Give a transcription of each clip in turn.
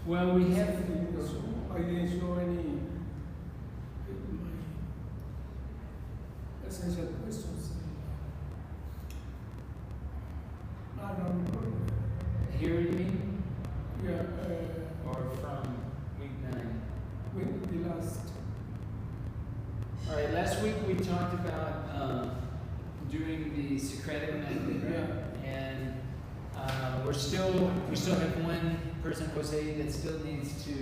Well, we have. I didn't show any my essential questions. I don't remember. Here, you mean? Yeah. Or from week 9? With the last. All right. Last week we talked about doing the Socratic method, right? Yeah. And we still have one person, Jose, that still needs to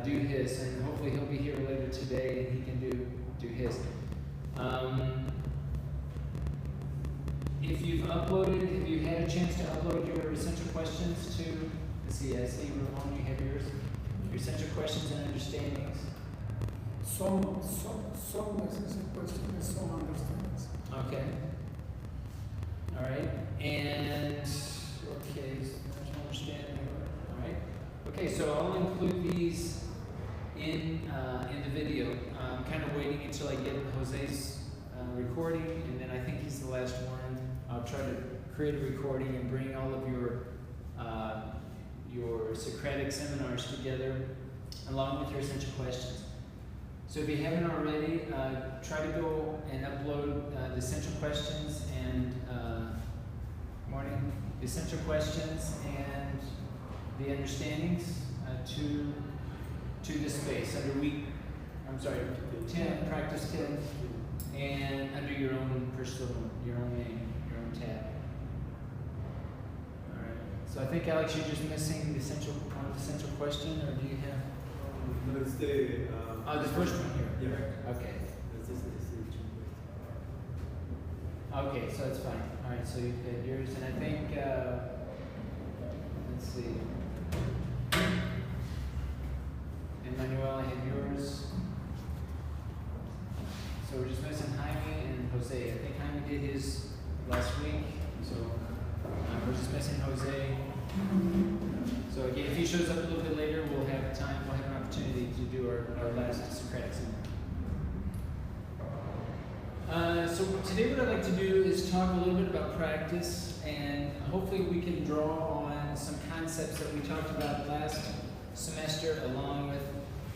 do his, and hopefully he'll be here later today and he can do his. If you've uploaded, have you had a chance to upload your essential questions to the CSE, Ramon, you have yours? Your essential questions and understandings? Some essential questions and some understandings. Okay. All right. And okay, so there's no understanding. All right. Okay, so I'll include these in the video. I'm kind of waiting until I get Jose's recording, and then I think he's the last one. I'll try to create a recording and bring all of your Socratic seminars together, along with your essential questions. So if you haven't already, try to go and upload the essential questions and the essential questions and the understandings to this space under week. I'm sorry, 10, practice 10, and under your own personal, your own name, your own tab. All right. So I think Alex, you're just missing the essential question, or do you have? No, it's the. The first one here. Yeah. Okay. This is the Okay, so that's fine. All right, so you've got yours, and I think let's see. Emmanuel, I have yours. So we're just missing Jaime and Jose. I think Jaime did his last week, so we're just missing Jose. So again, if he shows up a little bit later, we'll have an opportunity to do our last Socratic seminar. So today what I'd like to do is talk a little bit about practice, and hopefully we can draw on some concepts that we talked about last semester, along with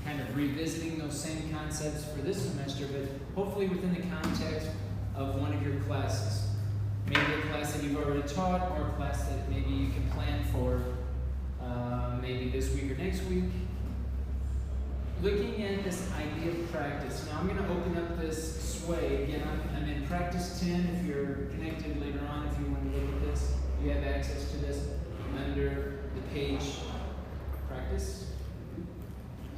kind of revisiting those same concepts for this semester, but hopefully within the context of one of your classes. Maybe a class that you've already taught, or a class that maybe you can plan for maybe this week or next week. Looking at this idea of practice. Now I'm going to open up this sway. Again, I'm in practice 10. If you're connected later on, if you want to look at this, you have access to this under the page practice.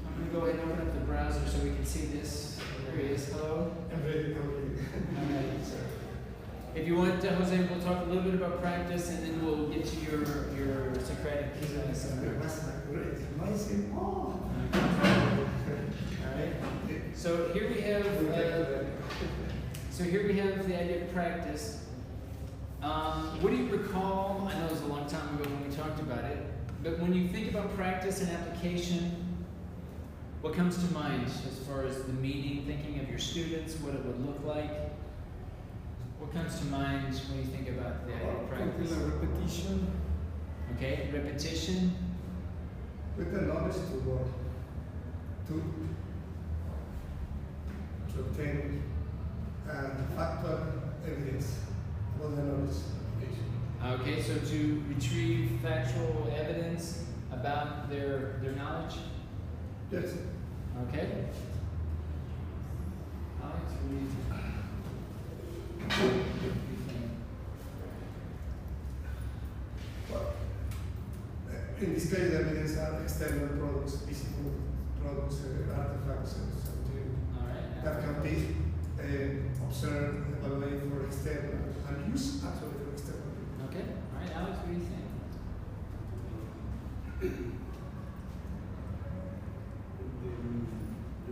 So I'm going to go ahead and open up the browser so we can see this. There he is. Hello. I'm ready. All right. So if you want, Jose, we'll talk a little bit about practice, and then we'll get to your Socratic seminar. All right. So here we have. The idea of practice. What do you recall? I know it was a long time ago when we talked about it, but when you think about practice and application, what comes to mind as far as the meaning, thinking of your students, what it would look like? What comes to mind when you think about the idea of practice? Repetition. Okay, repetition. With the knowledge to work, to obtain factual evidence about the knowledge application. Okay, so to retrieve factual evidence about their knowledge? Yes. Okay. Alex, what do you think? Well, in this case, the evidence are external products, physical products, artifacts, and something All right. that can be observed, evaluated for external, and used actually for external. Okay. All right, Alex, what do you think?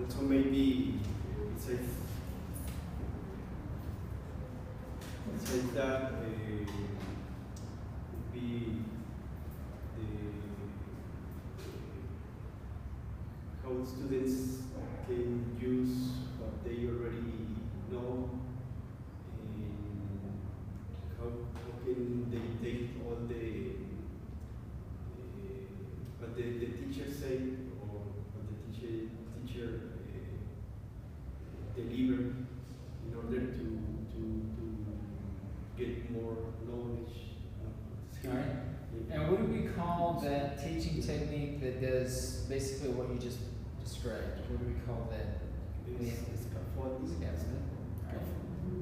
Also maybe say that would be how students can use what they already know, and how can they take all the what the teachers that teaching technique that does basically what you just described? What do we call that? We have scaffolding. Alright.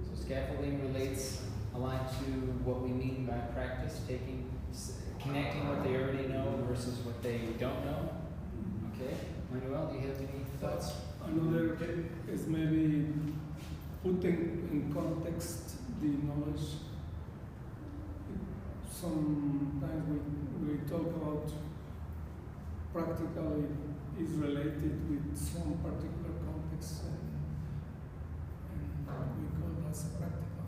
So scaffolding relates a lot to what we mean by practice, connecting what they already know versus what they don't know. Okay. Manuel, do you have any thoughts? Another is maybe putting in context the knowledge. Sometimes we talk about practically is related with some particular context and we call that practical.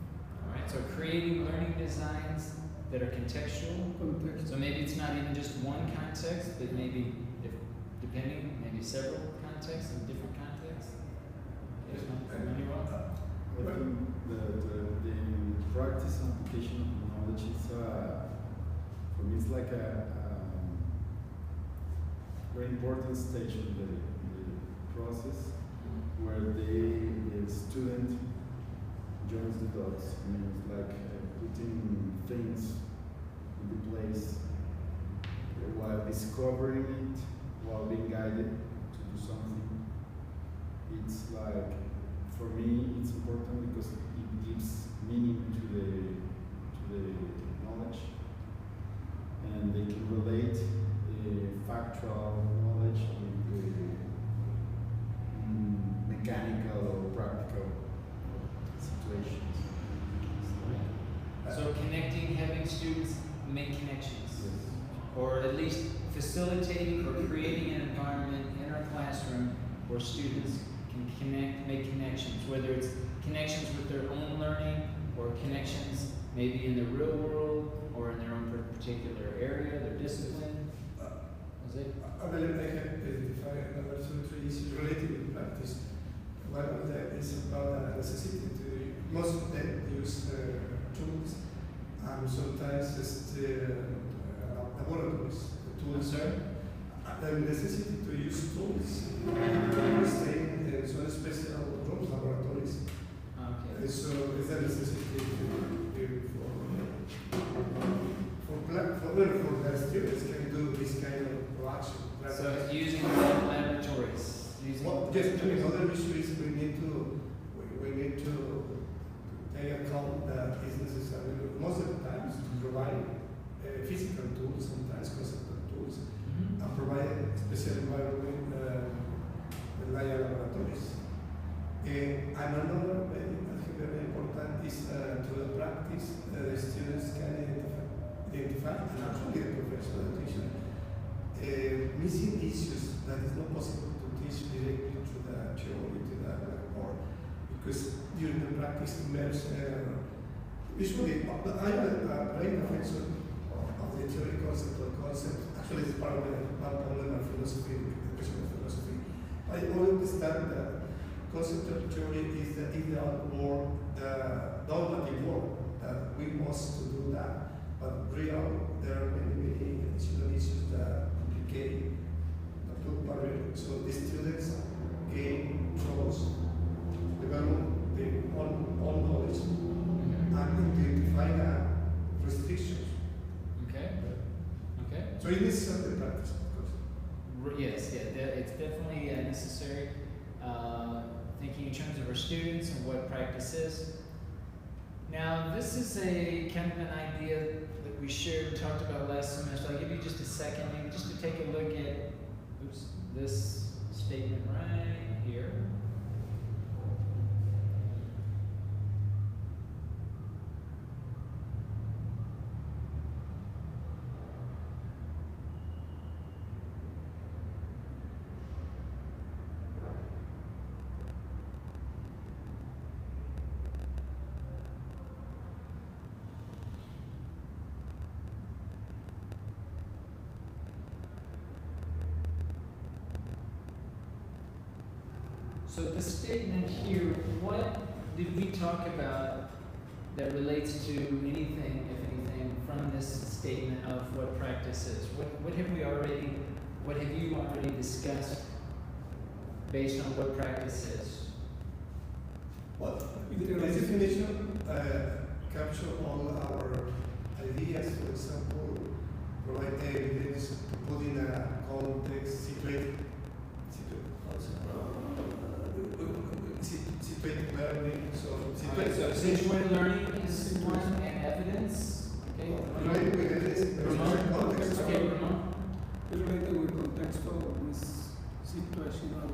Alright, so creating learning designs that are contextual. Context. So maybe it's not even just one context, but maybe, depending, maybe several contexts in different contexts. Yes, Manuel? I think the practice and application of knowledge is, for me, it's like a very important stage in the process where the student joins the dots. I mean, it's like putting things in the place while discovering it, while being guided to do something. It's like, for me, it's important because it gives meaning to the knowledge, and they can relate factual knowledge with mechanical or practical situations. So connecting, having students make connections, Yes. or at least facilitating or creating an environment in our classroom where students can connect, make connections, whether it's connections with their own learning or connections maybe in the real world or in their own particular area, their discipline. Was it? I believe I have identified another two issues related with practice. One of them is about the necessity to, most of them use tools, and sometimes it's laboratories, tools. The necessity to use tools. We stay in some special rooms, laboratories. Okay. So it's a necessity for the students can do this kind of action. So it's using laboratories. Well, yes, another issue is we need to take account that it's necessary most of the times to provide physical tools, sometimes conceptual tools, and provide a special environment like laboratories. And another very important is to the practice the students can identify, and actually the professor, the teacher, missing issues that is not possible to teach directly to the theory, to the blackboard, because during the practice immersion, usually I am a great professor of the theory concept. Actually, it's part of one problem of philosophy, the question of philosophy. I only understand that conceptual theory is the ideal or the normative work that we must to do that. But real, there are many additional issues that complicate the blue barrier. So the students gain trust, develop their own knowledge, and identify the restrictions. Okay. Okay. So it is something practice, of course. Yes, yeah, it's definitely necessary. Thinking in terms of our students and what practice is. Now, this is a kind of an idea that we shared and talked about last semester. I'll give you just a second, maybe just to take a look at this statement right here. So the statement here, what did we talk about that relates to anything, if anything, from this statement of what practice is? What have you already discussed based on what practice is? Well, the definition capture all our ideas. For example, provide evidence, put in a context, situated learning. So situated learning is one, and evidence. Okay. Learning with evidence, Ramon? context. Okay, Ramon. Related with contextual, with situational.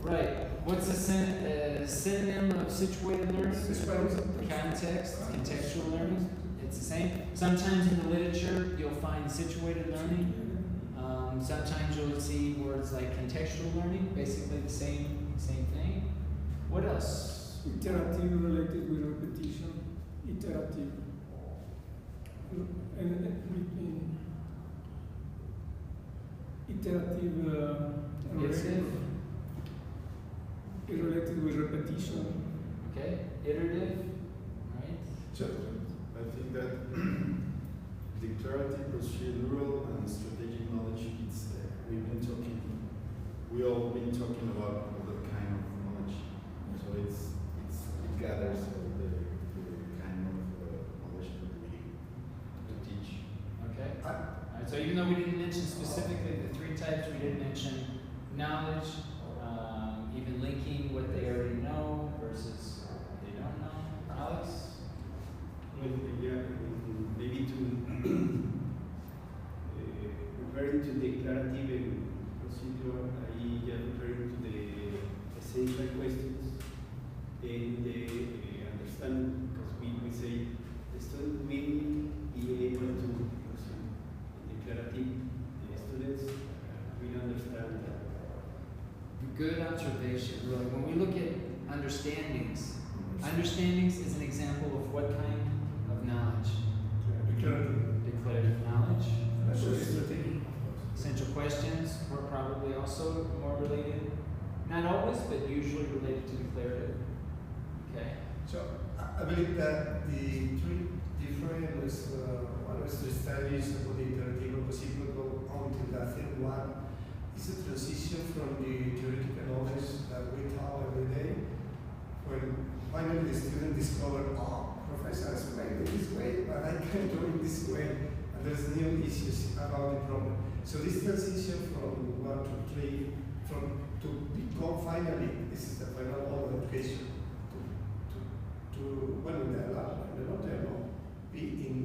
Right. What's a synonym of situated learning? Context, contextual learning. It's the same. Sometimes in the literature you'll find situated learning. Sometimes you'll see words like contextual learning, basically the same thing. What else? Iterative related with repetition. Iterative. And iterative related with repetition. Okay. Iterative. Right. So, I think that declarative, procedural, and strategic knowledge, we all been talking about that kind of knowledge. So it gathers the kind of knowledge that we teach. Okay. Alright, so even though we didn't mention specifically the three types, we did mention knowledge, even linking what they already know versus what they don't know. Alex? Well, yeah, maybe to referring to declarative and procedural, I am referring to the essential questions and the understanding, because we say the student will be able to proceed. Declarative, the students will understand that. Good observation, really. When we look at understandings is an example of what kind of knowledge? Declarative knowledge. Essential questions were probably also more related. Not always, but usually related to declarative. Okay. So I believe that the three different one is the studies about the iterative reciprocal until the third one is a transition from the theoretical knowledge that we taught every day. When finally the student discovered, oh, professor explained it this way, but I can't do it this way, and there's new issues about the problem. So this transition from 1 to 3, to become finally, this is the final order education, to well, they are be in,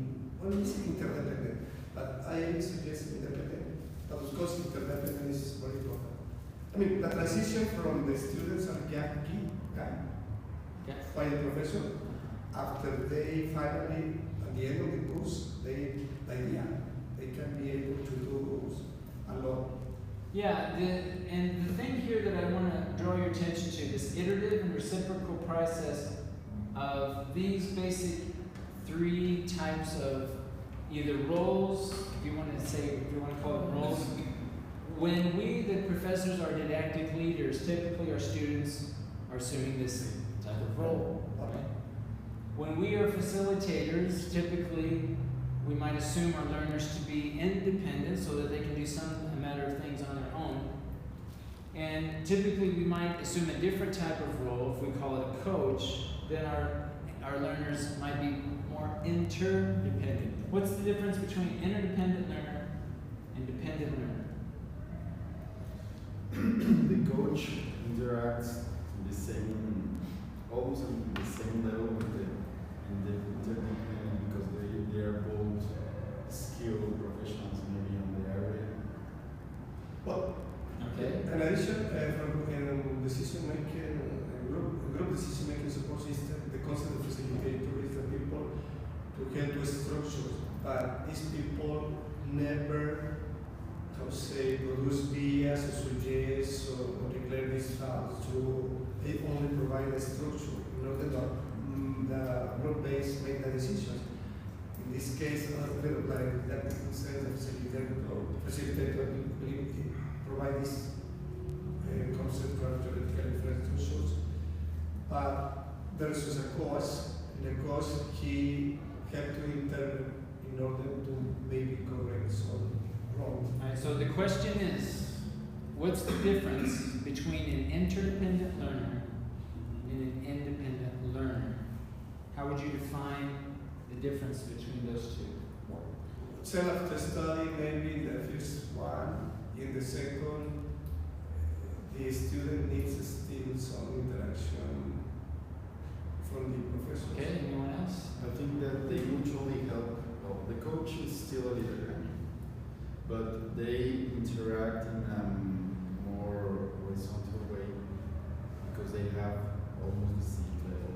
well, it's interdependent, but I suggest independent, but of course interdependent is very important. I mean, the transition from the students are by the professor, after they finally, at the end of the course, they can be able to do a lot. Yeah, and the thing here that I want to draw your attention to, this iterative and reciprocal process of these basic three types of either roles, if you want to call it roles. When we, the professors, are didactic leaders, typically our students are assuming this type of role. Right? When we are facilitators, typically we might assume our learners to be independent so that they can do some matter of things on their own. And typically we might assume a different type of role, if we call it a coach, then our learners might be more interdependent. What's the difference between interdependent learner and dependent learner? The coach interacts in the same, almost on the same level with the interdependent, because they are both skilled professionals maybe on the area. Well, okay. in addition, from decision making, group decision making support system, the concept of facilitator is the people to help with structures, but these people never, produce bias or suggest or declare these files. So they only provide a structure in order that the group base make the decisions. In this case, a little like that sense of facilitator will provide this concept of theoretical infrastructures. But there is a course. In the course, he had to intervene in order to maybe correct some wrong. All right, so the question is, what's the difference between an interdependent learner and an independent learner? How would you define the difference between those two? self-study maybe in the first one. In the second, the student needs still some interaction from the professor. Okay, anyone else? I think that they mutually help. Well, the coach is still a leader, but they interact in a more horizontal way because they have almost the same level.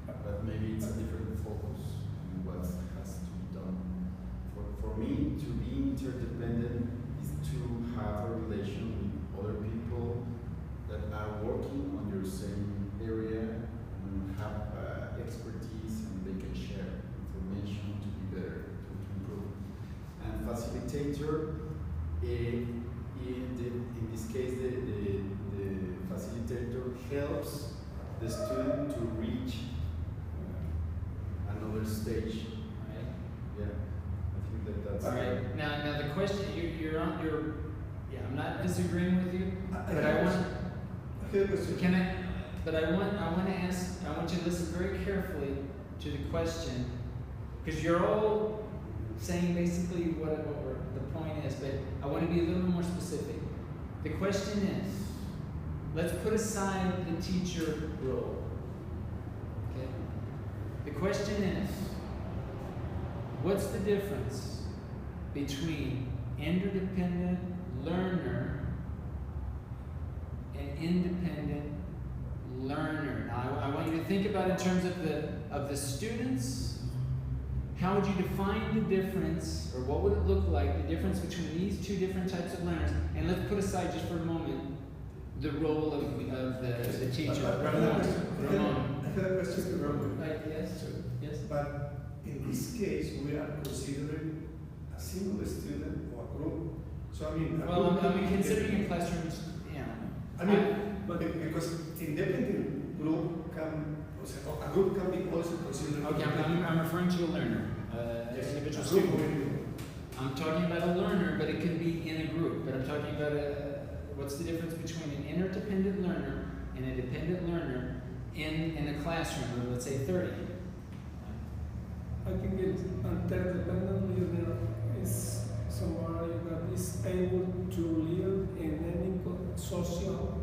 But maybe it's a different focus on what has to be done. For me, to be interdependent is to have a relation with other people that are working on your same area and have expertise, and they can share information to be better, to improve. And facilitator, in this case, the facilitator helps the student to reach another stage. Right. Yeah, I think that's. All right. Now the question yeah, I'm not disagreeing with you, but I want. Can I? But I want to ask. I want you to listen very carefully to the question, because you're all saying basically what the point is, but I want to be a little bit more specific. The question is, let's put aside the teacher role. Okay. The question is, what's the difference between interdependent learner and independent learner? Now, I want you to think about it in terms of the students. How would you define the difference, or what would it look like, the difference between these two different types of learners? And let's put aside just for a moment the role of the teacher. Ramon. I have a question to Ramon. Yes. Yes. But in this case, we are considering a single student or a group. So I mean, Well, I'm considering a classroom. Yeah. I mean, but because independent group can, a group can be also considered. Okay, I'm referring to a learner, Yes, individual a group student. or individual. I'm talking about a learner, but it can be in a group. But I'm talking about what's the difference between an interdependent learner and a dependent learner in a classroom of, let's say, 30? I think it's interdependent learner is somebody that is able to live in any social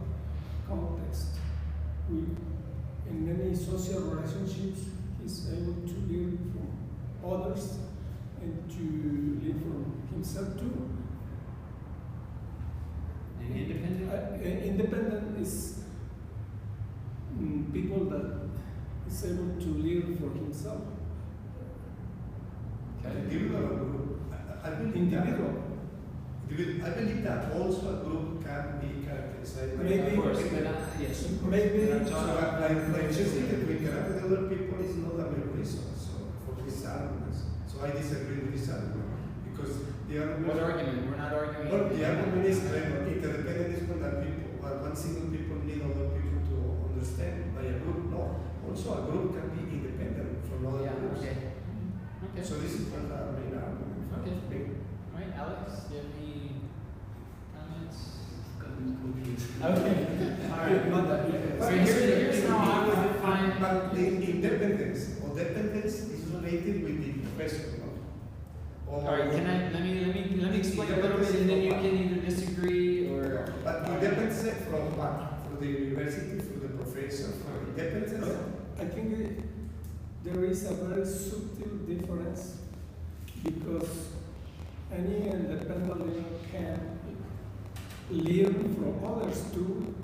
context. In many social relationships, he's able to live from others and to live from himself too. And independent? Independent is people that is able to live for himself. Individual or group? I believe Individual. I believe that also a group can be characterized. Maybe- Of course, but yes. Maybe- But I'm So talking- like just that we interact with other people is not a main reason for these arguments. So I disagree with this argument because the argument. What argument? We're not arguing. Well, the argument is interdependent is when that people, one single people need other people to understand. By a group, no. Also, a group can be independent from other Yeah, groups. okay. Okay. So this is what the main argument. Okay. All right, Alex, do you have any comments? Okay. All right. So here's how I would define. But the independence or dependence is related with the professor, no? All right, let me explain a little bit, and then you can either disagree or. But independence from what? From the university, from the professor, from independence? I think there is a very subtle difference because any independent learner can learn from others too,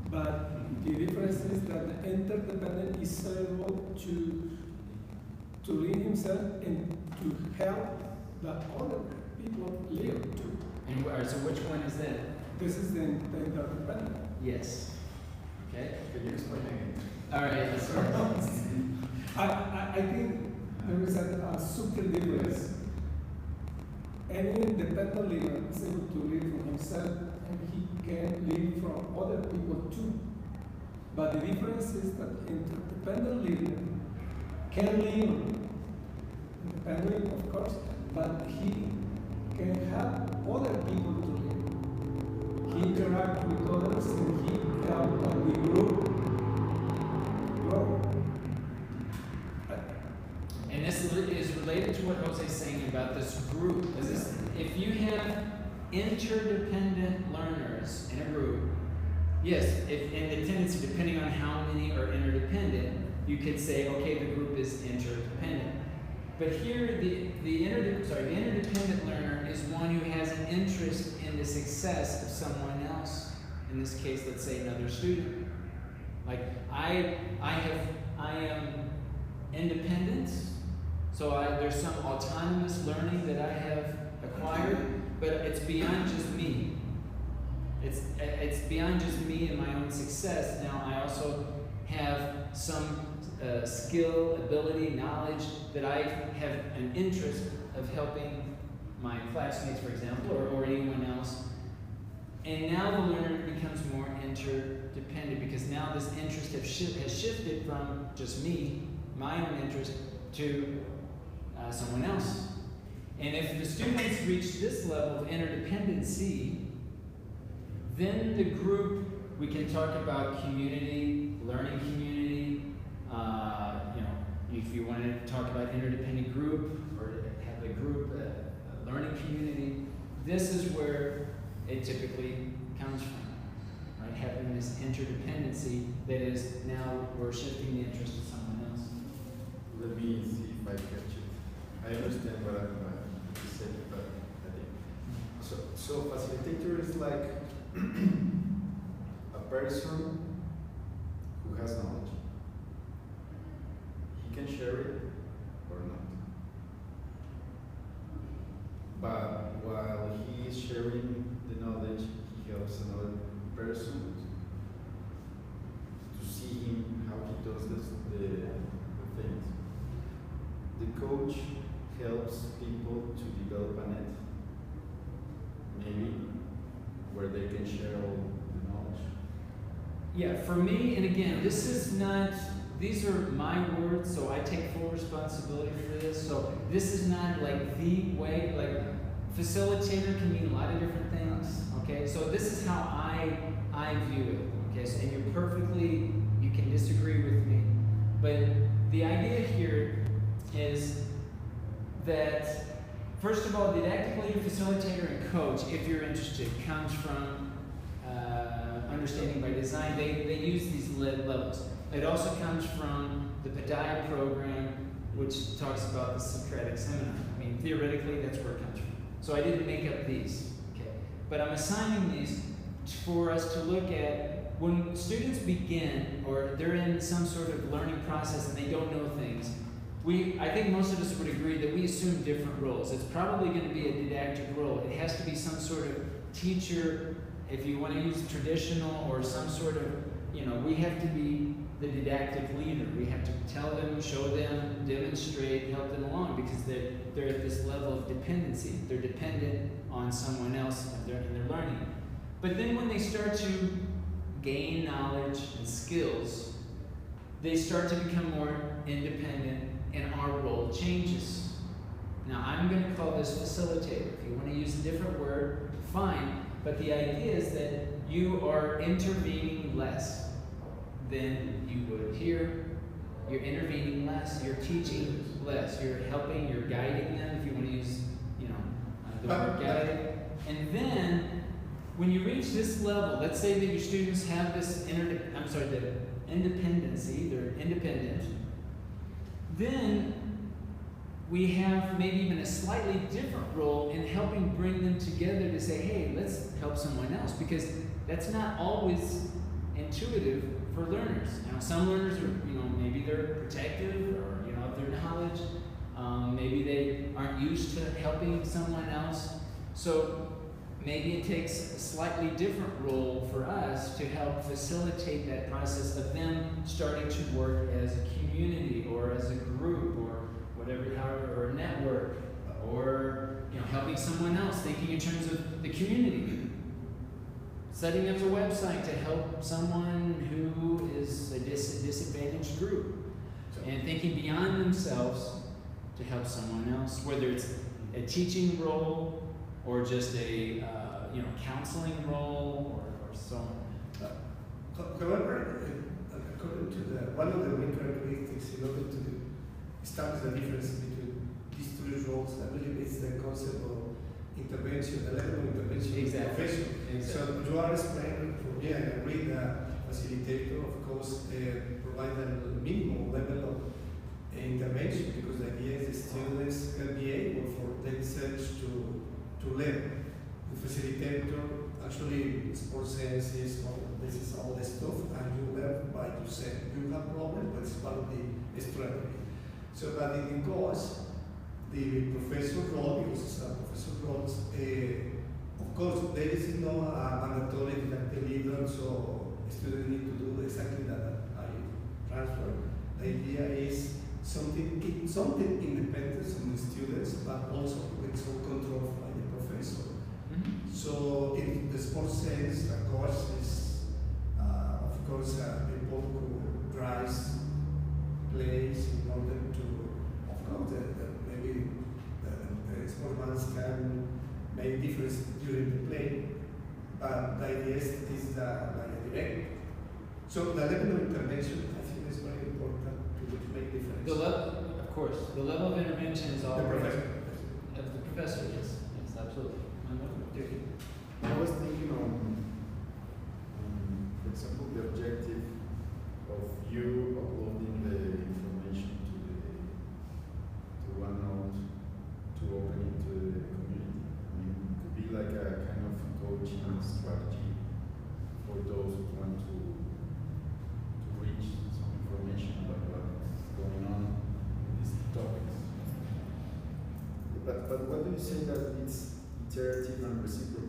but the difference is that the interdependent is able to lead himself and to help the other people learn too. And all right, so which one is that? This is the interdependent. Yes. Okay. Can you explain again? All right. I think there is a subtle difference. Any independent leader is able to live for himself and he can live from other people too. But the difference is that interdependent leader can live independently, of course, but he can help other people to live. He interacts with others and he helps the group grow. And this is related to to what Jose's saying about this group. If you have interdependent learners in a group, yes, and the tendency, depending on how many are interdependent, you could say, okay, the group is interdependent. But here, the interdependent learner is one who has an interest in the success of someone else. In this case, let's say another student. Like I am independent, so there's some autonomous learning that I have acquired, but it's beyond just me. It's beyond just me and my own success. Now I also have some skill, ability, knowledge that I have an interest of helping my classmates, for example, or anyone else. And now the learner becomes more interdependent because now this interest has shifted from just me, my own interest, to someone else. And if the students reach this level of interdependency, then the group, we can talk about community, learning community. If you want to talk about interdependent group or have a group, a learning community, this is where it typically comes from, right? Having this interdependency that is now we're shifting the interest to someone else. Let me see if I catch it. I understand what I'm saying, but I think so. Facilitator is like a person who has knowledge. He can share it or not. But while he is sharing the knowledge, he helps another person to see him how he does the things. The coach helps people to develop a net, maybe where they can share all the knowledge. Yeah, for me, and again, this is not, these are my words, so I take full responsibility for this. So this is not like the way, like facilitator can mean a lot of different things, okay? So this is how I view it, okay? So, and you're perfectly, you can disagree with me. But the idea here is that, first of all, didactic leader, facilitator, and coach, if you're interested, comes from understanding by design. They use these levels. It also comes from the PDI program, which talks about the Socratic seminar. I mean, theoretically, that's where it comes from. So I didn't make up these, okay? But I'm assigning these for us to look at when students begin, or they're in some sort of learning process and they don't know things. I think most of us would agree that we assume different roles. It's probably going to be a didactic role. It has to be some sort of teacher, if you want to use traditional, or some sort of, we have to be the didactic leader. We have to tell them, show them, demonstrate, help them along, because they're at this level of dependency. They're dependent on someone else in their learning. But then when they start to gain knowledge and skills, they start to become more independent, and our role changes. Now, I'm going to call this facilitator. If you want to use a different word, fine. But the idea is that you are intervening less than you would here. You're intervening less. You're teaching less. You're helping. You're guiding them. If you want to use, the word guide. And then, when you reach this level, let's say that your students have this the independency. They're independent. Then we have maybe even a slightly different role in helping bring them together to say, hey, let's help someone else, because that's not always intuitive for learners. Now, some learners are, maybe they're protective, or, of their knowledge. Maybe they aren't used to helping someone else. So maybe it takes a slightly different role for us to help facilitate that process of them starting to work as a community, or as a group, or whatever, or a network, or helping someone else, thinking in terms of the community, setting up a website to help someone who is a disadvantaged group, and thinking beyond themselves to help someone else, whether it's a teaching role or just a counseling role, or so on. However, according to one of the main characteristics in order to establish the difference between these three roles, I believe it's the concept of intervention, the level of intervention Exactly. professional. Exactly. So you are explaining, yeah, I agree that facilitator, of course, provide a minimum level of intervention, because the idea is the students can be able for themselves to learn. The facilitator, actually, sports science is this is all the stuff, and you learn by yourself. You have problems, but it's part of the strategy. So, but in the course, the professor role, because it's a professor role, of course, there is no mandatory didactic leader, so students need to do exactly that I transfer. The idea is something independent from the students, but also with some control by the professor. So in the sports sense, the course is, of course, people who drives plays in order to, of course, maybe the sportsmen can make difference during the play, but the idea is like a direct. So the level of intervention, I think, is very important to make difference. The level, of course, the level of intervention is all The professor. of the professor. Yes, absolutely. I was thinking on, for example, the objective of you uploading the information to OneNote to open it to the community. I mean, it could be like a kind of coaching strategy for those who want to reach some information about what's going on in these topics. But what do you say that it's iterative and reciprocal?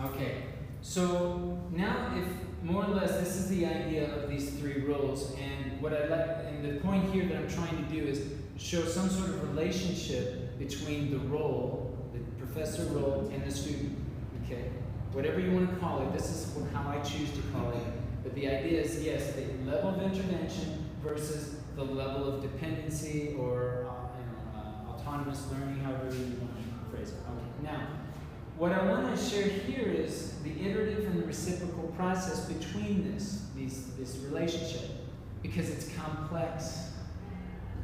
Okay, so now if more or less this is the idea of these three roles, and what I like, and the point here that I'm trying to do is show some sort of relationship between the role, the professor role, and the student. Okay, whatever you want to call it, this is how I choose to call it. But the idea is, yes, the level of intervention versus the level of dependency or autonomous learning, however you want to phrase it. Okay, now. What I want to share here is the iterative and the reciprocal process between this relationship, because it's complex.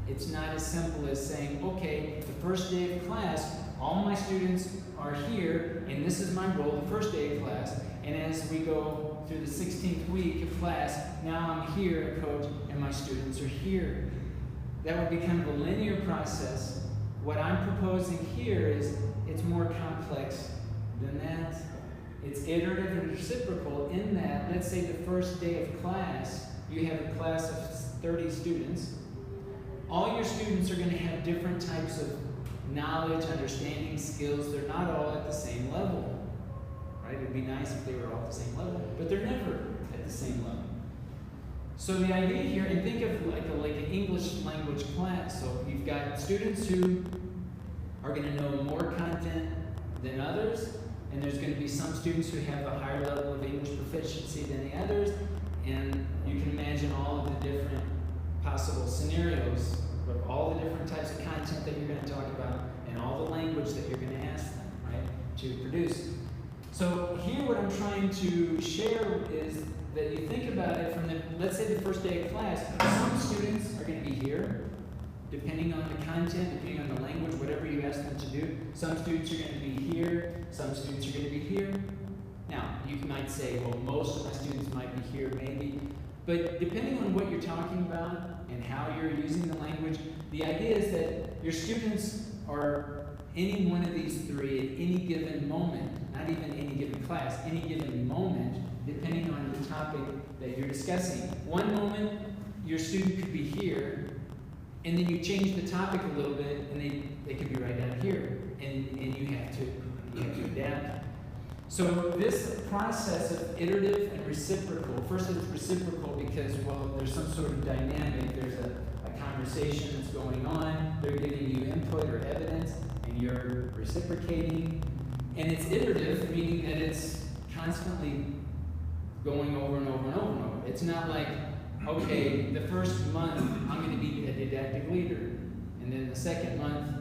It's not as simple as saying, okay, the first day of class, all my students are here, and this is my role, the first day of class, and as we go through the 16th week of class, now I'm here, coach, and my students are here. That would be kind of a linear process. What I'm proposing here is it's more complex than that. It's iterative and reciprocal in that, let's say the first day of class, you have a class of 30 students. All your students are going to have different types of knowledge, understanding, skills. They're not all at the same level, right? It would be nice if they were all at the same level, but they're never at the same level. So the idea here, and think of like an English language class. So you've got students who are going to know more content than others, and there's going to be some students who have a higher level of English proficiency than the others, and you can imagine all of the different possible scenarios of all the different types of content that you're going to talk about and all the language that you're going to ask them, right, to produce. So here what I'm trying to share is that you think about it from the, let's say the first day of class, some students are going to be here, depending on the content, depending on the language, whatever you ask them to do. Some students are going to be here, some students are going to be here. Now, you might say, well, most of my students might be here, maybe. But depending on what you're talking about and how you're using the language, the idea is that your students are any one of these three at any given moment, not even any given class, any given moment, depending on the topic that you're discussing. One moment, your student could be here, and then you change the topic a little bit, and they could be right down here, and you have to adapt. So this process of iterative and reciprocal, first it's reciprocal because, well, there's some sort of dynamic, there's a conversation that's going on, they're giving you input or evidence, and you're reciprocating. And it's iterative, meaning that it's constantly going over and over and over and over. It's not like, okay, the first month I'm going to be a didactic leader, and then the second month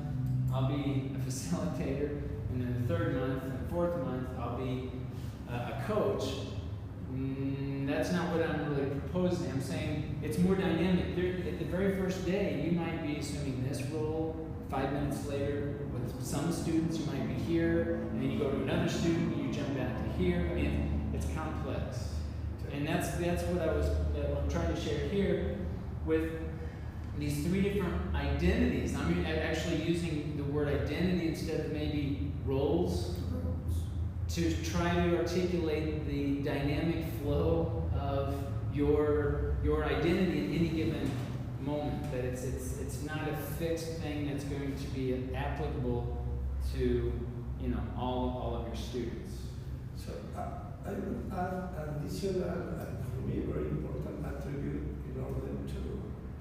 I'll be a facilitator, and then the third month and fourth month I'll be a coach. That's not what I'm really proposing. I'm saying it's more dynamic. At the very first day, you might be assuming this role. 5 minutes later. With some students, you might be here, and then you go to another student, and you jump back to here. I mean, it's complex. And that's what I'm trying to share here with these 3 different identities. I'm actually using the word identity instead of maybe roles to try to articulate the dynamic flow of your identity in any given moment. That it's not a fixed thing that's going to be applicable to all of your students. So I would add additional and for me very important attribute in order to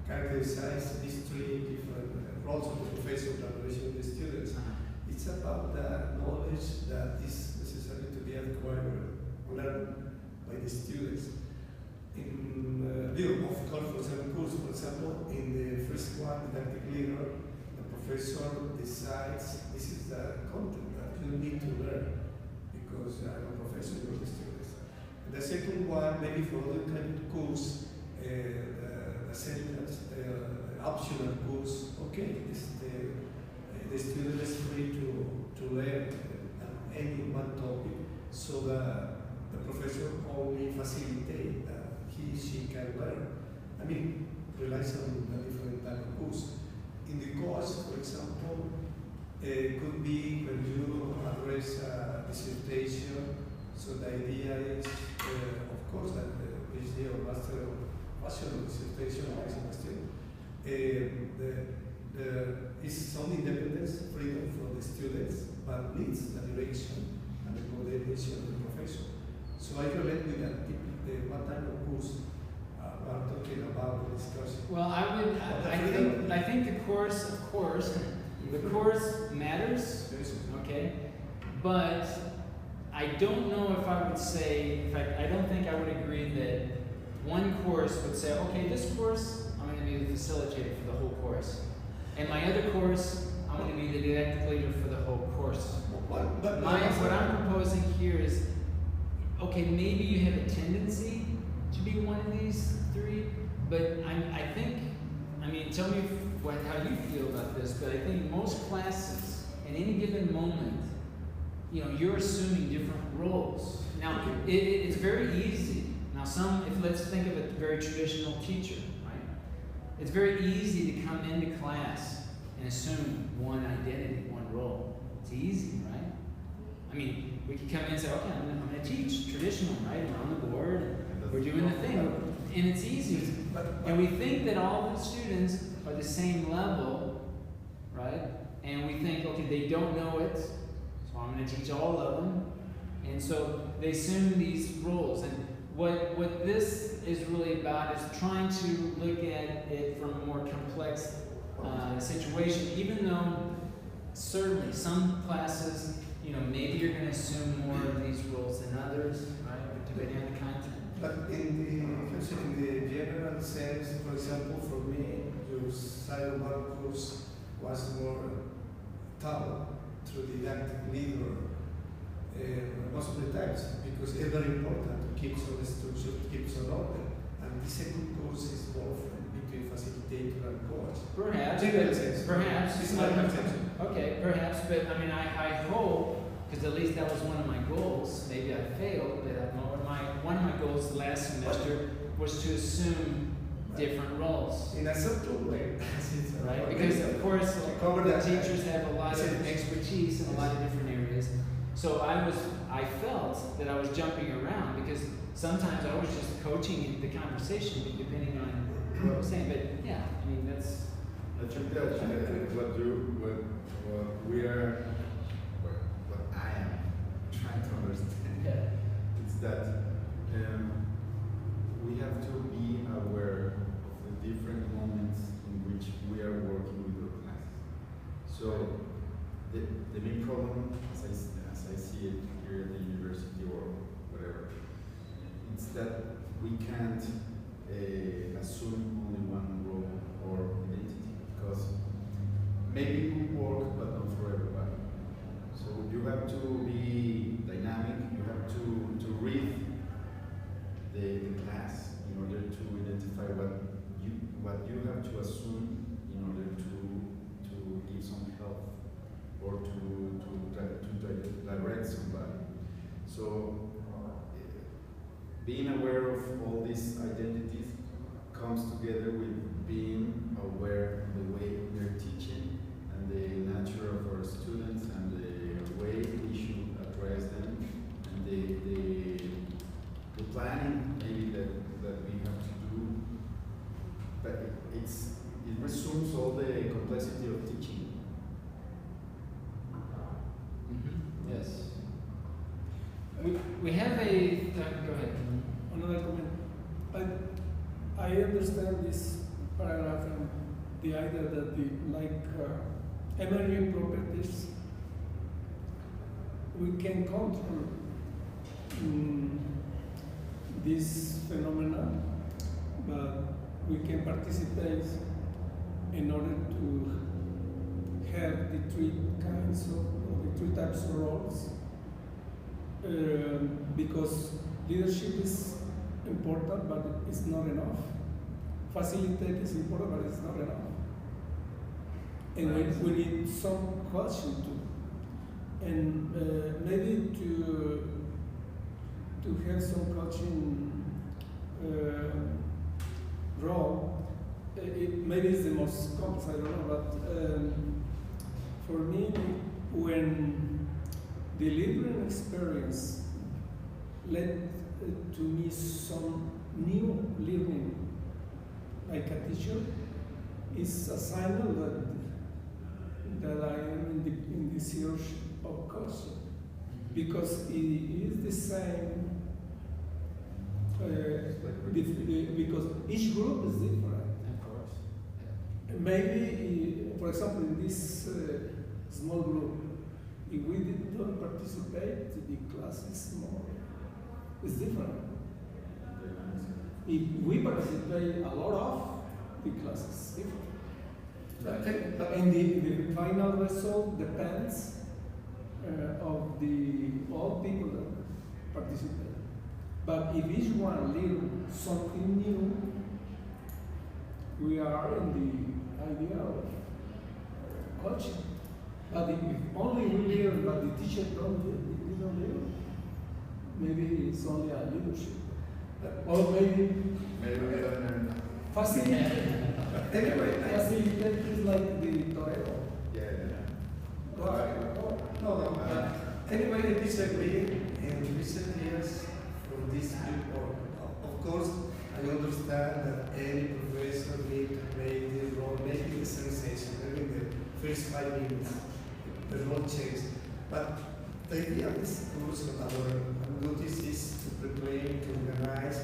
characterize these 3 different roles of the professor in relation with the students. It's about the knowledge that is necessary to be acquired or learned by the students. In of course, for some course, for example, in the first one, didactic leader, the professor decides this is the content that you need to learn because I'm a professor, you're the students. And the second one, maybe for other kind of course, the sentence, optional course, okay, the student is free to learn any one topic, so the professor only facilitate that she can learn. I mean, relies on a different type of course. In the course, for example, could be when you address a dissertation, so the idea is, of course, that the PhD or master or bachelor dissertation or master, is some independence, freedom for the students, but needs the direction and the coordination of the professor. So I relate with that, what type of course are talking about the discussion. Well, I think the course, of course, the course matters, okay, but I don't know if I would say, in fact, I don't think I would agree that one course would say, okay, this course, I'm going to be the facilitator for the whole course. And my other course, I'm going to be the didactic leader for the whole course. What I'm proposing here is, okay, maybe you have a tendency to be one of these 3, but I think, tell me how you feel about this, but I think most classes, in any given moment, you're assuming different roles. Now, it's very easy. Now, let's think of a very traditional teacher, right? It's very easy to come into class and assume one identity, one role. It's easy, right? We could come in and say, okay, I'm going to teach traditional, right? We're on the board, we're doing the thing, and it's easy. And we think that all the students are the same level, right? And we think, okay, they don't know it, so I'm going to teach all of them. And so they assume these roles. And what this is really about is trying to look at it from a more complex situation, even though certainly some classes, maybe you're going to assume more of these roles than others, right? Depending on the content. But in the general sense, for example, for me, your silent course was more taught through didactic leader most of the times, because it's very important to keep some structure, to keep some order. And the second course is more between facilitator and coach. Perhaps. Perhaps. It's not an exception. Okay, perhaps, but I hope, because at least that was one of my goals. Maybe I failed, but one of my goals last semester was to assume different roles. In a subtle way. Right? Because of course, the teachers have a lot of expertise in a lot of different areas. So I felt that I was jumping around because sometimes I was just coaching the conversation depending on what I was saying. But yeah, that's. I think that what I am trying to understand is that we have to be aware of the different moments in which we are working with our classes. So the main problem, as I see it here at the university or whatever, it's that we can't assume only one role or identity, because maybe it will work, but not for everybody. So you have to be dynamic, you have to read the class in order to identify what you have to assume in order to give some these identities comes together with being aware of the way we're teaching and the nature of our students and the way we should address them and the planning maybe that we have to do. But it resumes all the complexity of teaching. Mm-hmm. Yes. We have a, go ahead. Another comment. I understand this paragraph and the idea that the emerging properties we can control this phenomena, but we can participate in order to have the three types of roles. Because leadership is important, but it's not enough. Facilitate is important, but it's not enough. And we need some coaching too. And maybe to have some coaching role, maybe it's the most complex, I don't know, but for me, when the delivering experience led to me some new learning, like a teacher, is a sign that I am in the search of coaching, because it is the same. Because each group is different. Of course. Yeah. Maybe, for example, in this small group, if we don't participate, the class is more, it's different. If we participate a lot of, the class is different. And the final result depends of all people that participate. But if each one learns something new, we are in the idea of coaching. But if only we learn, but the teacher don't learn, maybe it's only a leadership. Or maybe we don't learn. Facilitate. Anyway, facilitate is like the torero. No. Anyway, I disagree. In recent years, from this report, of course, I understand that any professor needs to play the role, making the sensation, maybe the first 5 minutes, the role changes. But the idea of this course, our duties is to prepare, to organize,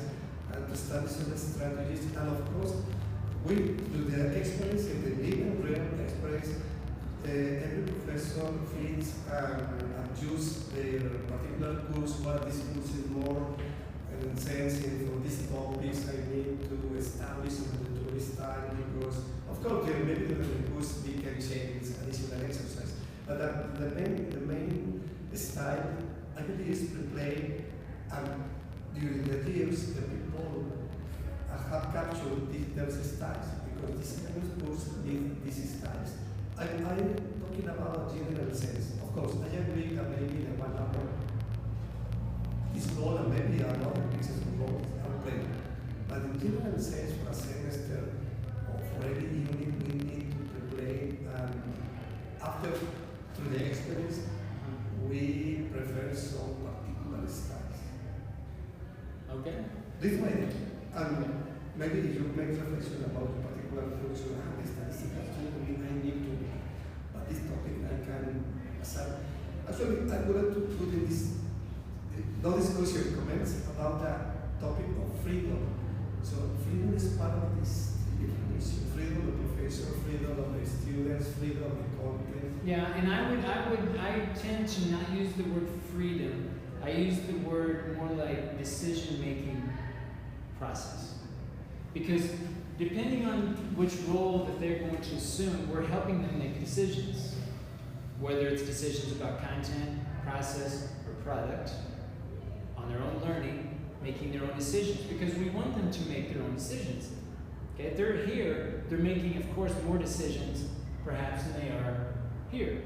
and to establish some strategies. And of course, we do the experience in the living real experience. Every professor feels and choose their particular course, what this course is more sensing for these topics. I need to establish a methodology style because, of course, there may be the course we can change, it's additional exercise. But the main style, I believe, is replay. And during the years, the people have captured those styles because this kind of course need these styles. I'm talking about a general sense. Of course, I agree that maybe the 1 hour is role and maybe another pieces of roles are played. But in general sense, for a semester or for every unit, we need to play. After, through the experience, we prefer some particular styles. Okay. This way, and maybe you make reflection about a particular function and the statistics, I need to, but this topic I can assign. Actually, I would like to put in this, no discussion, comments about the topic of freedom. So freedom is part of this definition. Freedom of the professor, freedom of the students, freedom of the content. Yeah, and I tend to not use the word freedom. I use the word more like decision-making process. Because depending on which role that they're going to assume, we're helping them make decisions. Whether it's decisions about content, process, or product, on their own learning, making their own decisions, because we want them to make their own decisions. Okay, if they're here, they're making, of course, more decisions, perhaps, than they are here.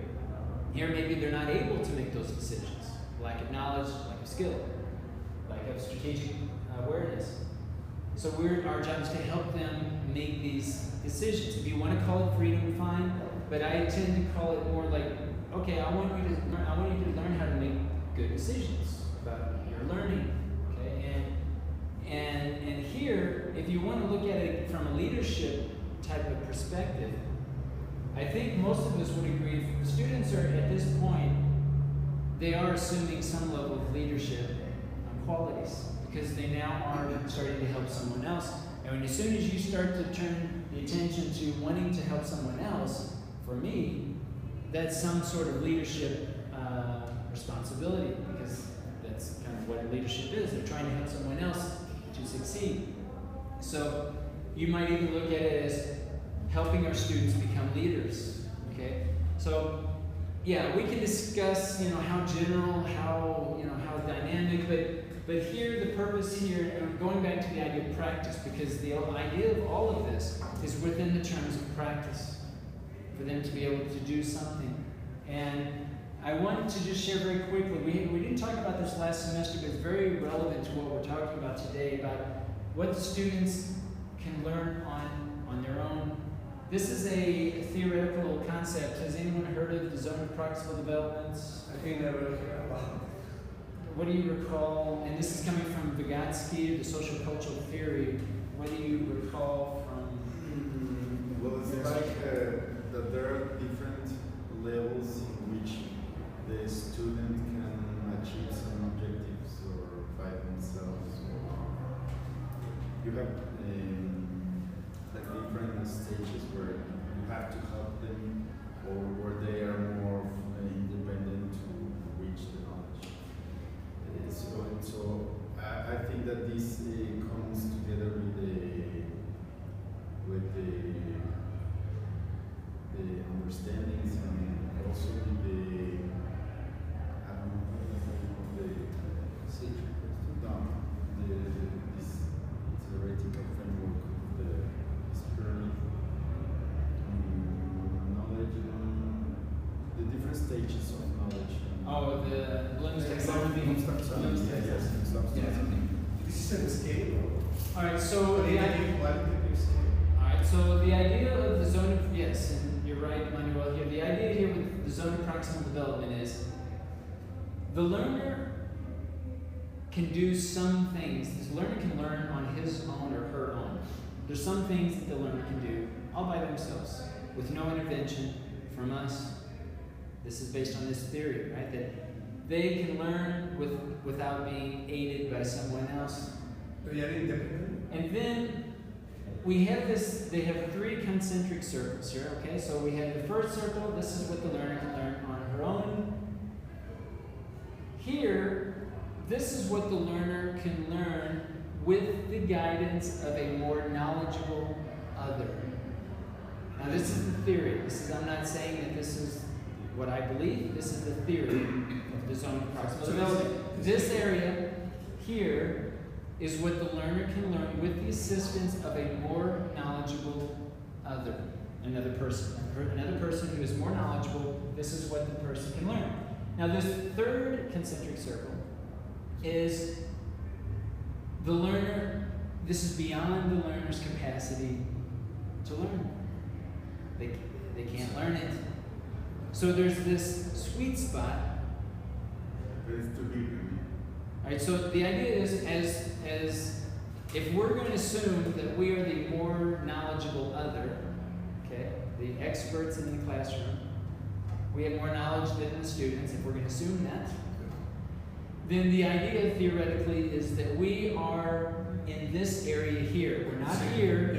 Here, maybe they're not able to make those decisions. Lack of knowledge, lack of skill, lack of strategic awareness. So our job is to help them make these decisions. If you want to call it freedom, fine, but I tend to call it more like, okay, I want you to learn how to make good decisions about your learning. Okay, and here, if you want to look at it from a leadership type of perspective, I think most of us would agree students are at this point, they are assuming some level of leadership qualities because they now are starting to help someone else. And as soon as you start to turn the attention to wanting to help someone else, for me, that's some sort of leadership responsibility, because that's kind of what leadership is. They're trying to help someone else to succeed. So you might even look at it as helping our students become leaders. Okay? So yeah, we can discuss, how general, how dynamic, but here the purpose here, and going back to the idea of practice, because the idea of all of this is within the terms of practice, for them to be able to do something. And I wanted to just share very quickly, we didn't talk about this last semester, but it's very relevant to what we're talking about today, about what the students can learn on their own. This is a theoretical concept. Has anyone heard of the zone of proximal developments? I think never heard about it. What do you recall, and this is coming from Vygotsky, the social cultural theory, what do you recall from? Well, it's like that there are different levels in which the student can achieve some objectives or by themselves. You have like different stages where you have to help them, or where they are more independent to reach the knowledge. So I think that this comes together with the understandings and also with the this theoretical framework of this pyramid knowledge, the different stages of knowledge. Oh, the Bloom's taxonomy. This is a scale. All right, so the idea. Qualitative scale. All right, so the idea of the zone of, yes, and you're right, Manuel, here. The idea here with the zone of proximal development is the learner can do some things. This learner can learn on his own or her own. There's some things that the learner can do all by themselves with no intervention from us. This is based on this theory, right? That they can learn without being aided by someone else. They are independent. And then we have this, they have 3 concentric circles here, okay? So we have the first circle, this is what the learner can learn on her own. Here, this is what the learner can learn with the guidance of a more knowledgeable other. Now this is the theory. I'm not saying that this is what I believe. This is the theory of the zone of proximal development. This area here is what the learner can learn with the assistance of a more knowledgeable other, another person who is more knowledgeable. This is what the person can learn. Now this third concentric circle is the learner. This is beyond the learner's capacity to learn. They can't learn it. So there's this sweet spot. All right, so the idea is, as if we're going to assume that we are the more knowledgeable other, okay, the experts in the classroom, we have more knowledge than the students, if we're going to assume that, then the idea theoretically is that we are in this area here. We're not here,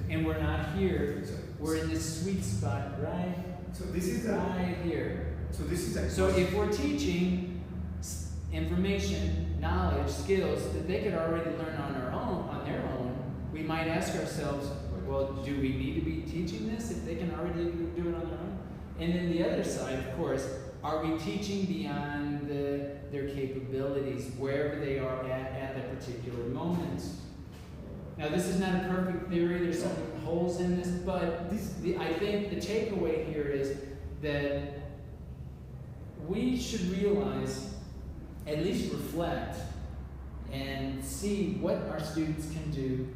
and we're not here. We're in this sweet spot, right? So this is right here. So this is so if we're teaching information, knowledge, skills that they could already learn on their own, we might ask ourselves, well, do we need to be teaching this if they can already do it on their own? And then the other side, of course, are we teaching beyond their capabilities, wherever they are at that particular moment? Now, this is not a perfect theory. There's some holes in this, but I think the takeaway here is that we should realize, at least reflect, and see what our students can do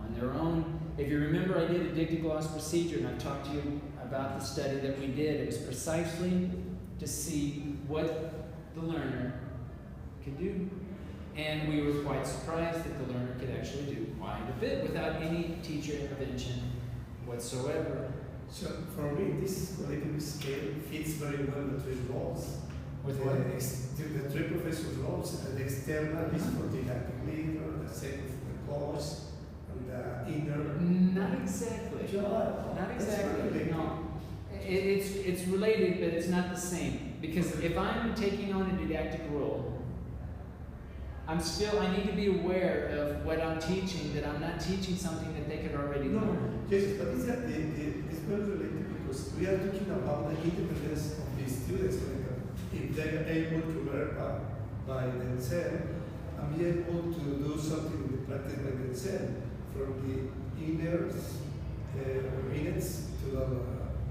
on their own. If you remember, I did a dig-to-gloss procedure, and I've talked to you about the study that we did. It was precisely to see what the learner could do. And we were quite surprised that the learner could actually do quite a bit without any teacher intervention whatsoever. So for me, this qualitative scale fits very well the three roles. With what? The three professors' roles, the external is for the didactic leader, the second for the course, and the inner. Not exactly. Sure. Not exactly. No. It's related, but it's not the same. Because if I'm taking on a didactic role, I need to be aware of what I'm teaching, that I'm not teaching something that they could already learn. Yes, but it's very related because we are talking about the independence of the students. If they are able to learn by themselves and be able to do something in the practice by themselves, from the inners to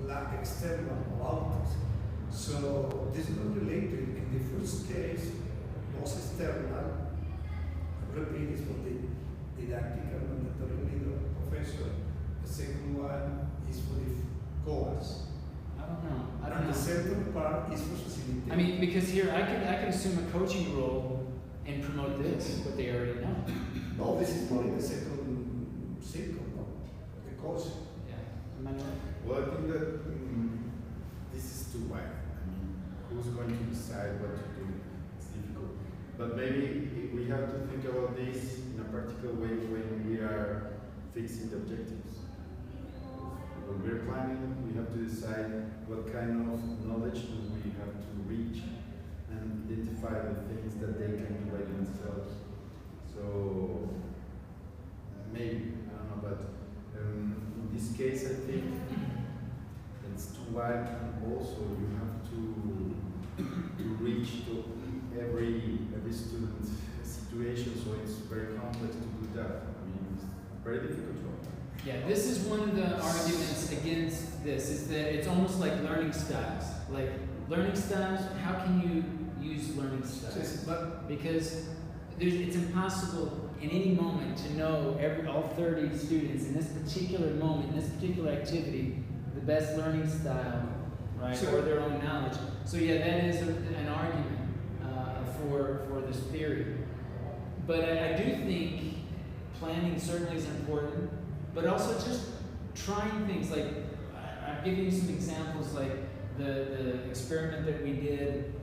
the external or outputs. So this is not related. In the first case, most external, repeat is for the didactic and mandatory leader professor. The second one is for the course. I don't know. And the second part is for facilitating. I mean, because here I can assume a coaching role and promote this, what they already know. No, this is more in the second circle, no? The course. Yeah. Am I right? Well, I think that this is too wide. I mean, who's going to decide what to do? It's difficult. But maybe we have to think about this in a practical way when we are fixing the objectives. When we're planning, we have to decide what kind of knowledge do we have to reach and identify the things that they can do by themselves. So maybe, I don't know, but in this case I think it's too wide, and also you have to reach to every student situation, so it's very complex to do that. I mean, it's very difficult to apply. Yeah, this is one of the arguments against this, is that it's almost like learning styles. Like, learning styles, how can you use learning styles? Because it's impossible in any moment to know all 30 students in this particular moment, in this particular activity, the best learning style, right, Sure. or their own knowledge. So yeah, that is an argument for this theory. But I do think planning certainly is important, but also just trying things. Like, I'm giving you some examples, like the experiment that we did.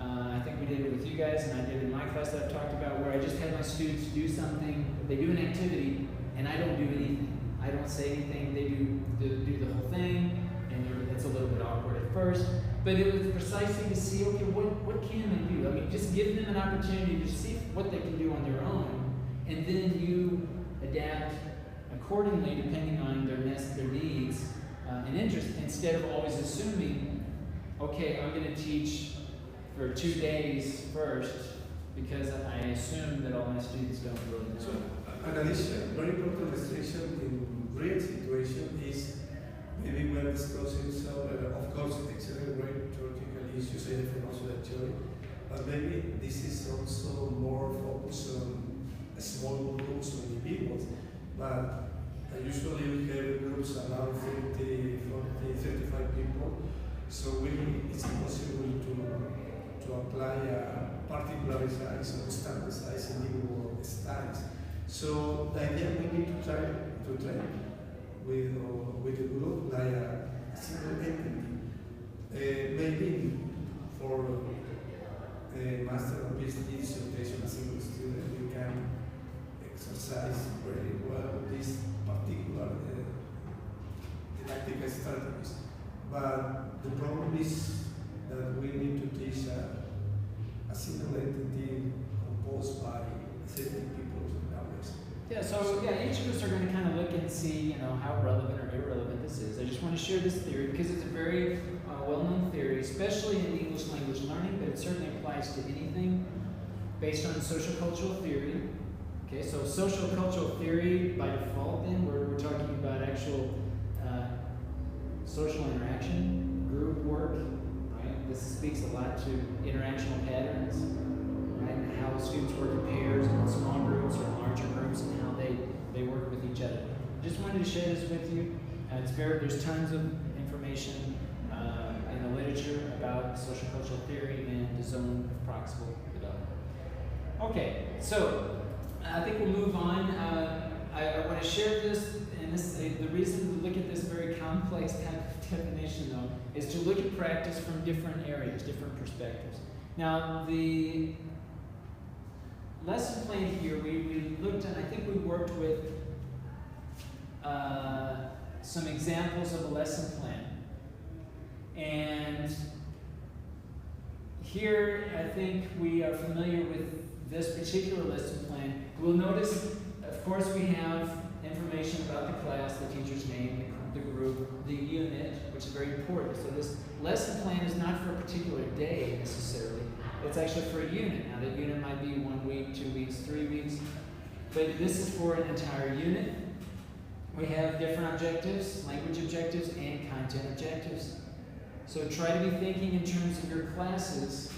I think we did it with you guys, and I did it in my class that I've talked about, where I just had my students do something. They do an activity, and I don't do anything. I don't say anything. They do the whole thing, and it's a little bit awkward at first. But it was precisely to see, okay, what can they do? I mean, just give them an opportunity to see what they can do on their own, and then you adapt accordingly depending on their needs and interest, instead of always assuming, okay, I'm going to teach for 2 days first because I assume that all my students don't really know. So, an addition, very important restriction in real situation is maybe we're discussing some, of course, excellent great theoretical issues, and also the theory, but maybe this is also more focused on small groups or individuals. But usually we have groups around 30, 40, 35 people, so it's impossible to apply a particular size or standard size individual styles. So the idea we need to try with a group like a single entity. Maybe for a master or PhD dissertation, a single student, we can exercise very well this particular didactic strategies. But the problem is that we need to teach a single entity composed by 30 people and others. Yeah, so yeah, each of us are going to kind of look and see, how relevant or irrelevant this is. I just want to share this theory because it's a very well-known theory, especially in English language learning, but it certainly applies to anything based on social cultural theory. Okay, so social cultural theory by default, then we're talking about actual social interaction, group work, right? This speaks a lot to interactional patterns, right? And how students work in pairs and in small groups or in larger groups, and how they They work with each other. Just wanted to share this with you. There's tons of information in the literature about social cultural theory and the zone of proximal development. Okay, so I think we'll move on. I want to share this, and the reason to look at this very complex type of definition, though, is to look at practice from different areas, different perspectives. Now, the lesson plan here, we looked at, I think we worked with some examples of a lesson plan. And here, I think we are familiar with this particular lesson plan. We'll notice, of course, we have information about the class, the teacher's name, the group, the unit, which is very important. So this lesson plan is not for a particular day necessarily. It's actually for a unit. Now that unit might be 1 week, 2 weeks, 3 weeks, but this is for an entire unit. We have different objectives, language objectives and content objectives. So try to be thinking in terms of your classes,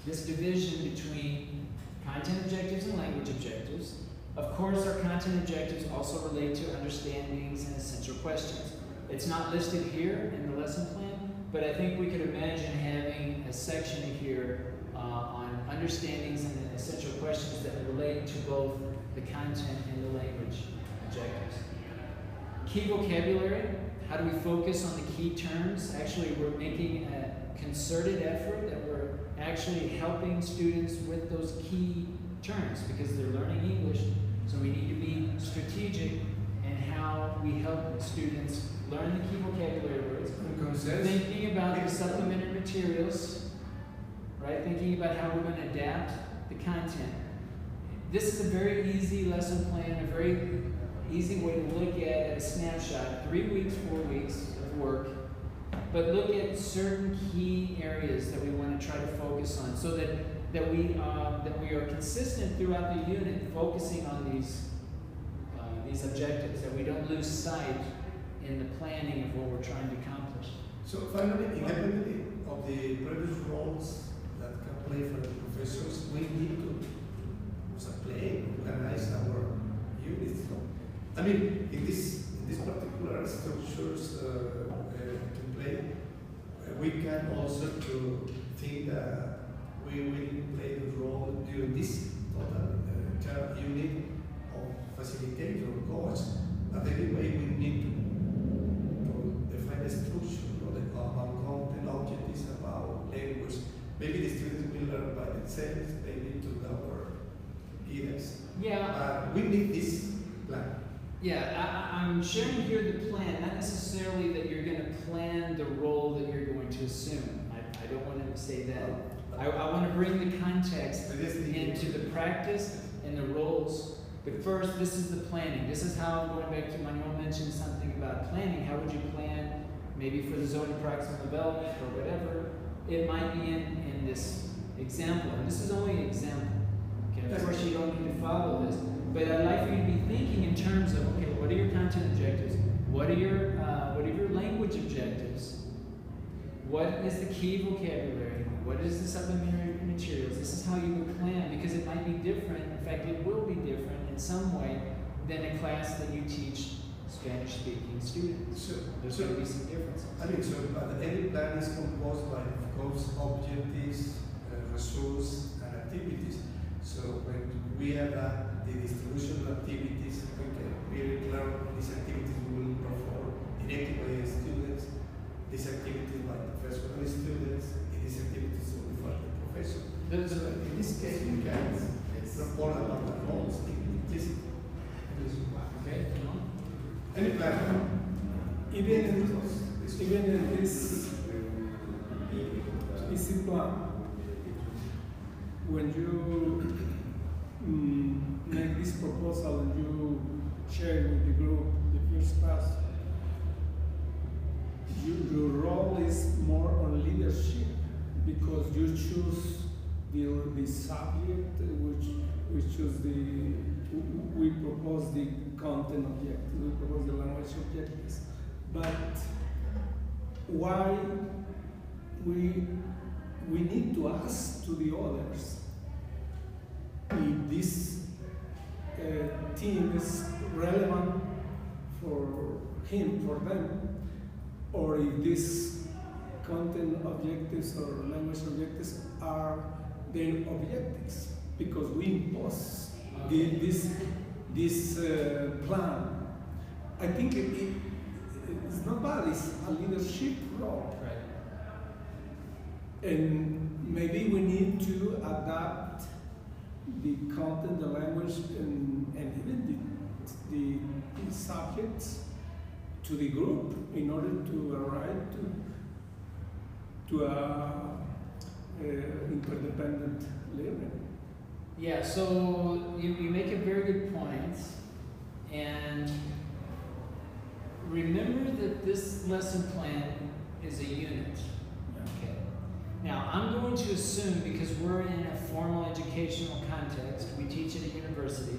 this division between content objectives and language objectives. Of course, our content objectives also relate to understandings and essential questions. It's not listed here in the lesson plan, but I think we could imagine having a section here on understandings and essential questions that relate to both the content and the language objectives. Key vocabulary, how do we focus on the key terms? Actually, we're making a concerted effort that we're actually helping students with those key terms because they're learning English. So we need to be strategic in how we help students learn the key vocabulary words. Thinking about the supplementary materials, right? Thinking about how we're going to adapt the content. This is a very easy lesson plan, a very easy way to look at a snapshot, 3 weeks, 4 weeks of work, but look at certain key areas that we want to try to focus on so that we are consistent throughout the unit, focusing on these objectives, that we don't lose sight in the planning of what we're trying to accomplish. So finally, independently of the previous roles that can play for the professors, we need to play, organize our units. I mean, in this particular structures to play, we can also to think that we will play the role during this total unit of facilitator or coach. But anyway, we need to define the structure, about content, objectives, about language. Maybe the students will learn by themselves, maybe to our guidance. Yeah. We need this plan. Yeah, I'm sharing here the plan, not necessarily that you're going to plan the role that you're going to assume. I don't want to say that. I want to bring the context into the practice and the roles. But first, this is the planning. This is how, going back to Manuel mentioned something about planning. How would you plan maybe for the zone of proximal development or whatever? It might be in this example. And this is only an example. Okay, of course, you don't need to follow this. But I'd like for you to be thinking in terms of, okay, what are your content objectives? What are your language objectives? What is the key vocabulary? What is the supplementary materials? This is how you would plan, because it might be different. In fact, it will be different in some way than a class that you teach Spanish-speaking students. There's going to be some differences. I mean, but any plan is composed by, of course, objectives, resources, and activities. So when we have the distribution of activities, we can really learn these activities we will perform directly by students, these activities by professional students, and these activities only for the professor. So in this case, we can report about the roles implicitly. Okay. Any plan? Even in this easy plan, when you make this proposal and you share it with the group, the first class, your role is more on leadership because you choose the subject, which choose we propose the content objectives, we propose the language objectives. But why we need to ask to the others if this theme is relevant for him, for them, or if these content objectives or language objectives are their objectives, because we impose this plan. I think it's not bad, it's a leadership role. Right. And maybe we need to adapt the content, the language, and even the subjects to the group in order to arrive to a interdependent learning. Yeah, so you make a very good point, and remember that this lesson plan is a unit. Okay. Now, I'm going to assume, because we're in a formal educational context, we teach at a university,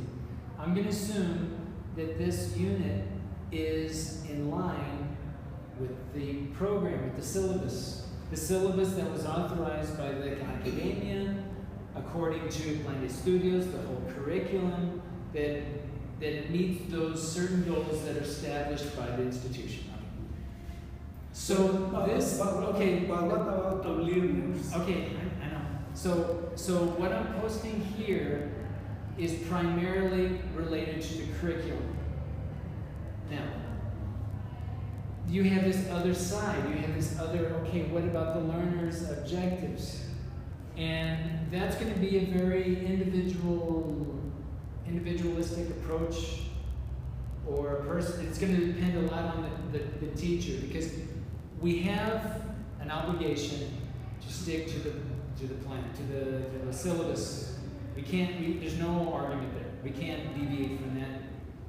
I'm going to assume that this unit is in line with the program, with the syllabus that was authorized by the academia, according to Plan de Estudios, the whole curriculum, that it meets those certain goals that are established by the institution. So okay, but what about the learners? Okay, I know. So what I'm posting here is primarily related to the curriculum. Now, you have this other side. You have this other, okay, what about the learner's objectives? And that's going to be a very individualistic approach, or a person. It's going to depend a lot on the teacher, because we have an obligation to stick to the plan, to the syllabus. We can't. There's no argument there. We can't deviate from that.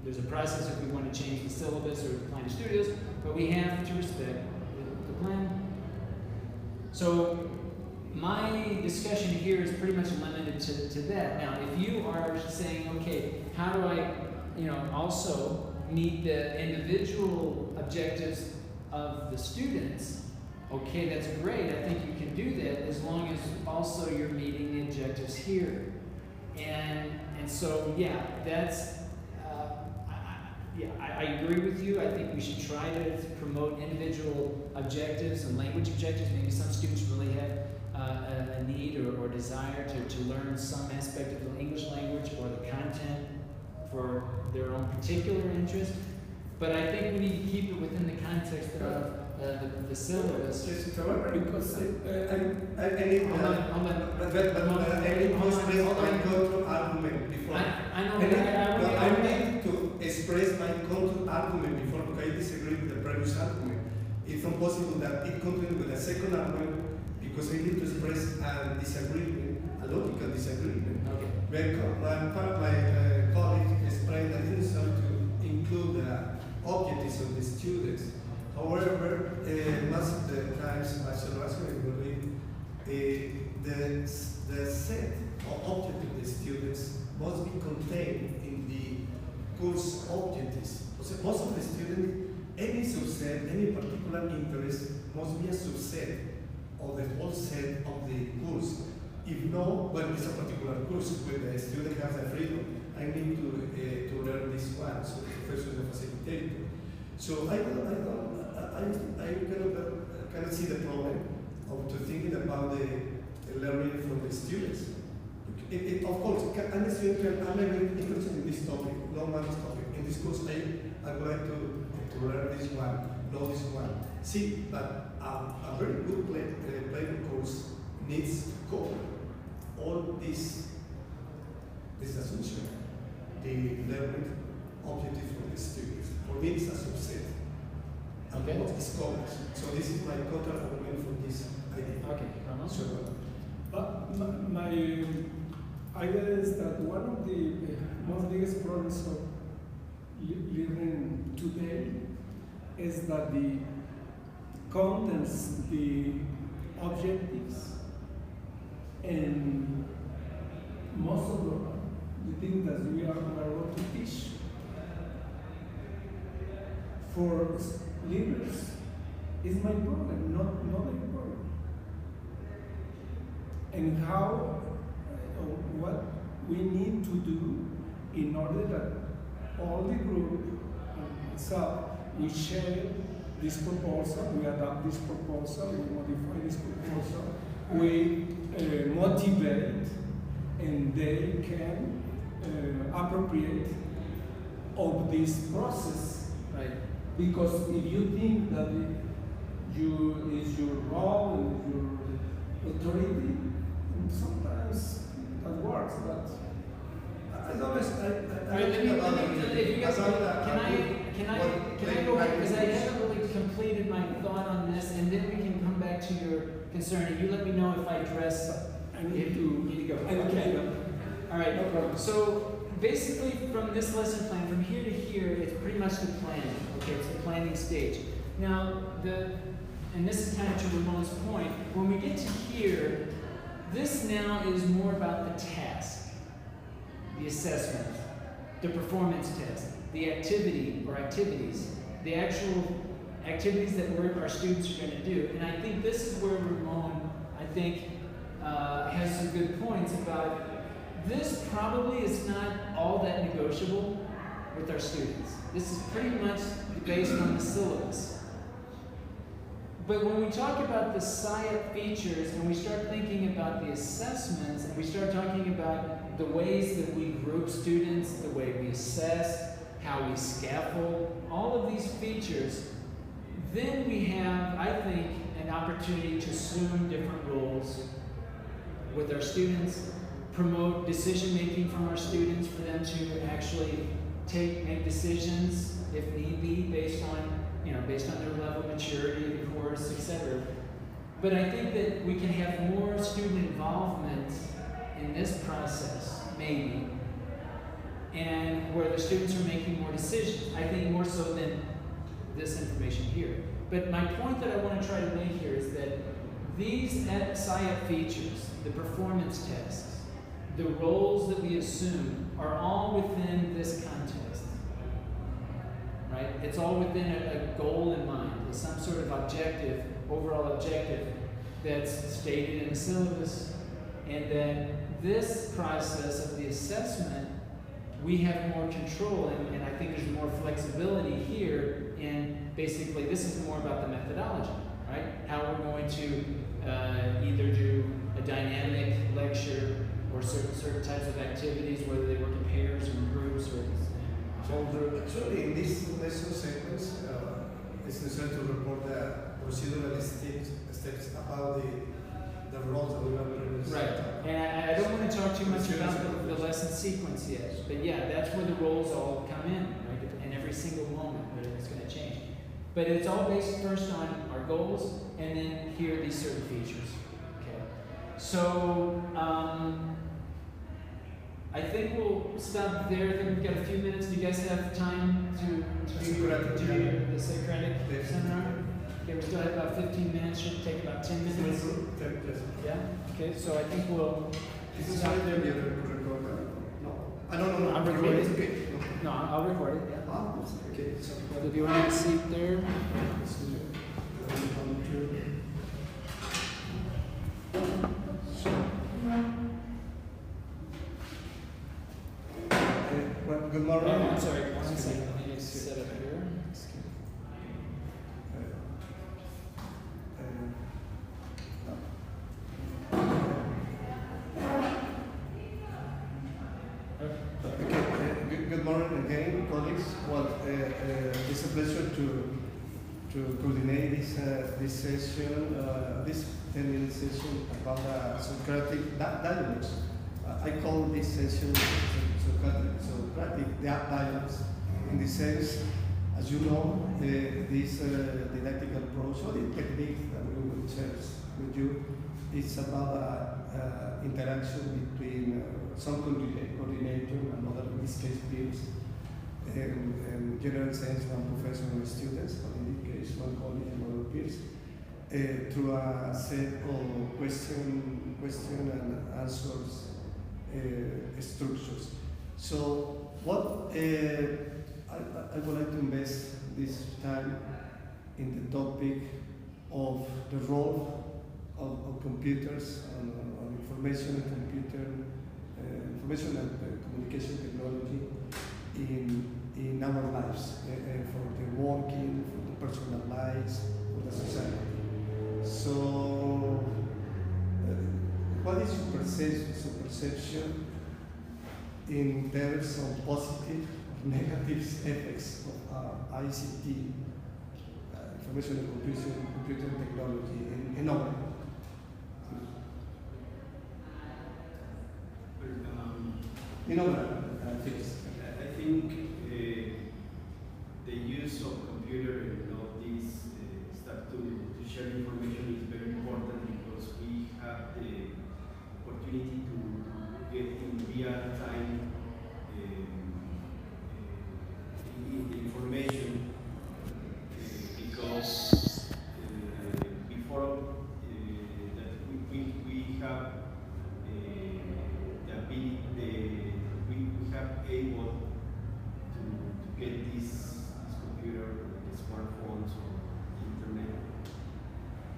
There's a process if we want to change the syllabus or the Plan de Estudios, but we have to respect the plan. So my discussion here is pretty much limited to that. Now, if you are saying, okay, how do I, also meet the individual objectives of the students? Okay, that's great. I think you can do that as long as also you're meeting the objectives here. And so, yeah, that's. I agree with you. I think we should try to promote individual objectives and language objectives. Maybe some students really have a need or desire to learn some aspect of the English language or the content for their own particular interest. But I think we need to keep it within the context of the syllabus. Because I need to argument before. I know. I need to express my counter argument before, because I disagree with the previous argument. It's not possible that it continues with a second argument, because I need to express a disagreement, a logical disagreement. Okay. My colleague explained that it is necessary to include the objectives of the students. However, most of the times, the set of objectives of the students must be contained in the course objectives. Most of the students, any subset, any particular interest must be a subset of the whole set of the course. If no, well, it's a particular course where the student has the freedom. I need to learn this one, so the professor is a facilitator. So I cannot see the problem of thinking about the learning from the students. Of course, any student I'm very interested in this topic, no matter topic. In this course, I would like to learn this one, know this one. See, but a very good playing course needs to cover all this assumption, the learning objective for the students. For me, it's a subset. And Okay. what is covered. So this is my counter argument for this idea. Okay. my idea is that one of the most biggest problems of learning today is that the contents, the objectives, and most of the things that we are going to teach for leaders is my problem, not their problem. And how, what we need to do in order that all the group and myself, we share this proposal, we adopt this proposal, we modify this proposal, we motivate, and they can appropriate of this process. Right. Because if you think that is your role and your authority, sometimes that works, but I don't know, If you guys can I go ahead, because I haven't really completed my thought on this, and then we can come back to your concern, and you let me know if I address. I need to go. Okay. All right, no problem. So basically, from this lesson plan, from here to here, it's pretty much the planning. Okay, it's the planning stage. Now, and this is kind of to Ramon's point, when we get to here, this now is more about the task, the assessment, the performance test, the activity or activities, the actual activities that our students are going to do. And I think this is where Ramon, I think, has some good points about this probably is not all that negotiable with our students. This is pretty much based on the syllabus. But when we talk about the SciUp features and we start thinking about the assessments and we start talking about the ways that we group students, the way we assess, how we scaffold, all of these features, then we have, I think, an opportunity to assume different roles with our students, promote decision-making from our students for them to actually make decisions, if need be, based on their level of maturity, the course, etc. But I think that we can have more student involvement in this process, maybe, and where the students are making more decisions. I think more so than this information here. But my point that I want to try to make here is that these SciUp features, the performance tests, the roles that we assume are all within this context, right? It's all within a goal in mind. It's some sort of objective, overall objective that's stated in the syllabus, and then this process of the assessment, we have more control, and I think there's more flexibility here in basically this is more about the methodology, right? How we're going to either do a dynamic lecture or certain types of activities, whether they work in pairs or in groups or whole group. Actually, in this lesson sequence, it's necessary to report the procedural steps about the roles that we are doing. Right, and I don't want to talk too much about the lesson sequence yet, but yeah, that's where the roles all come in, right? In every single moment, it's going to change. But it's all based first on our goals, and then here are these certain features. Okay, so I think we'll stop there. I think we've got a few minutes. Do you guys have time to do the Socratic seminar? Okay, we still have about 15 minutes. Should take about 10 minutes. Yeah. Okay. So I think we'll. This is not the recorder. No. No. I'm recording. It's okay. No, I'll record it. Yeah. Okay. So if you want to seat there. Good morning. I'm sorry. One second. Let me just set up here. Good morning again, colleagues. Well, it's a pleasure to coordinate this session, this 10-minute session about Socratic dialogues. I call this session Socratic dialogues in the sense, as you know, this didactic approach or the technique that we will share with you is about interaction between some coordinator and other, in this case, peers, in general sense, one professor and students, but in this case, one colleague and other peers, through a set of question and answers structures. So what I would like to invest this time in the topic of the role of computers and information and computer information and communication technology in our lives, for the working, for the personal lives, for the society. So, what is your perception in terms of positive or negative effects of ICT, information and computer technology, in our things? I think the use of computer and all these stuff to share information is very important because we have the opportunity to get in real time the information because before that we have the ability, we have able to get this computer, the smartphones or internet.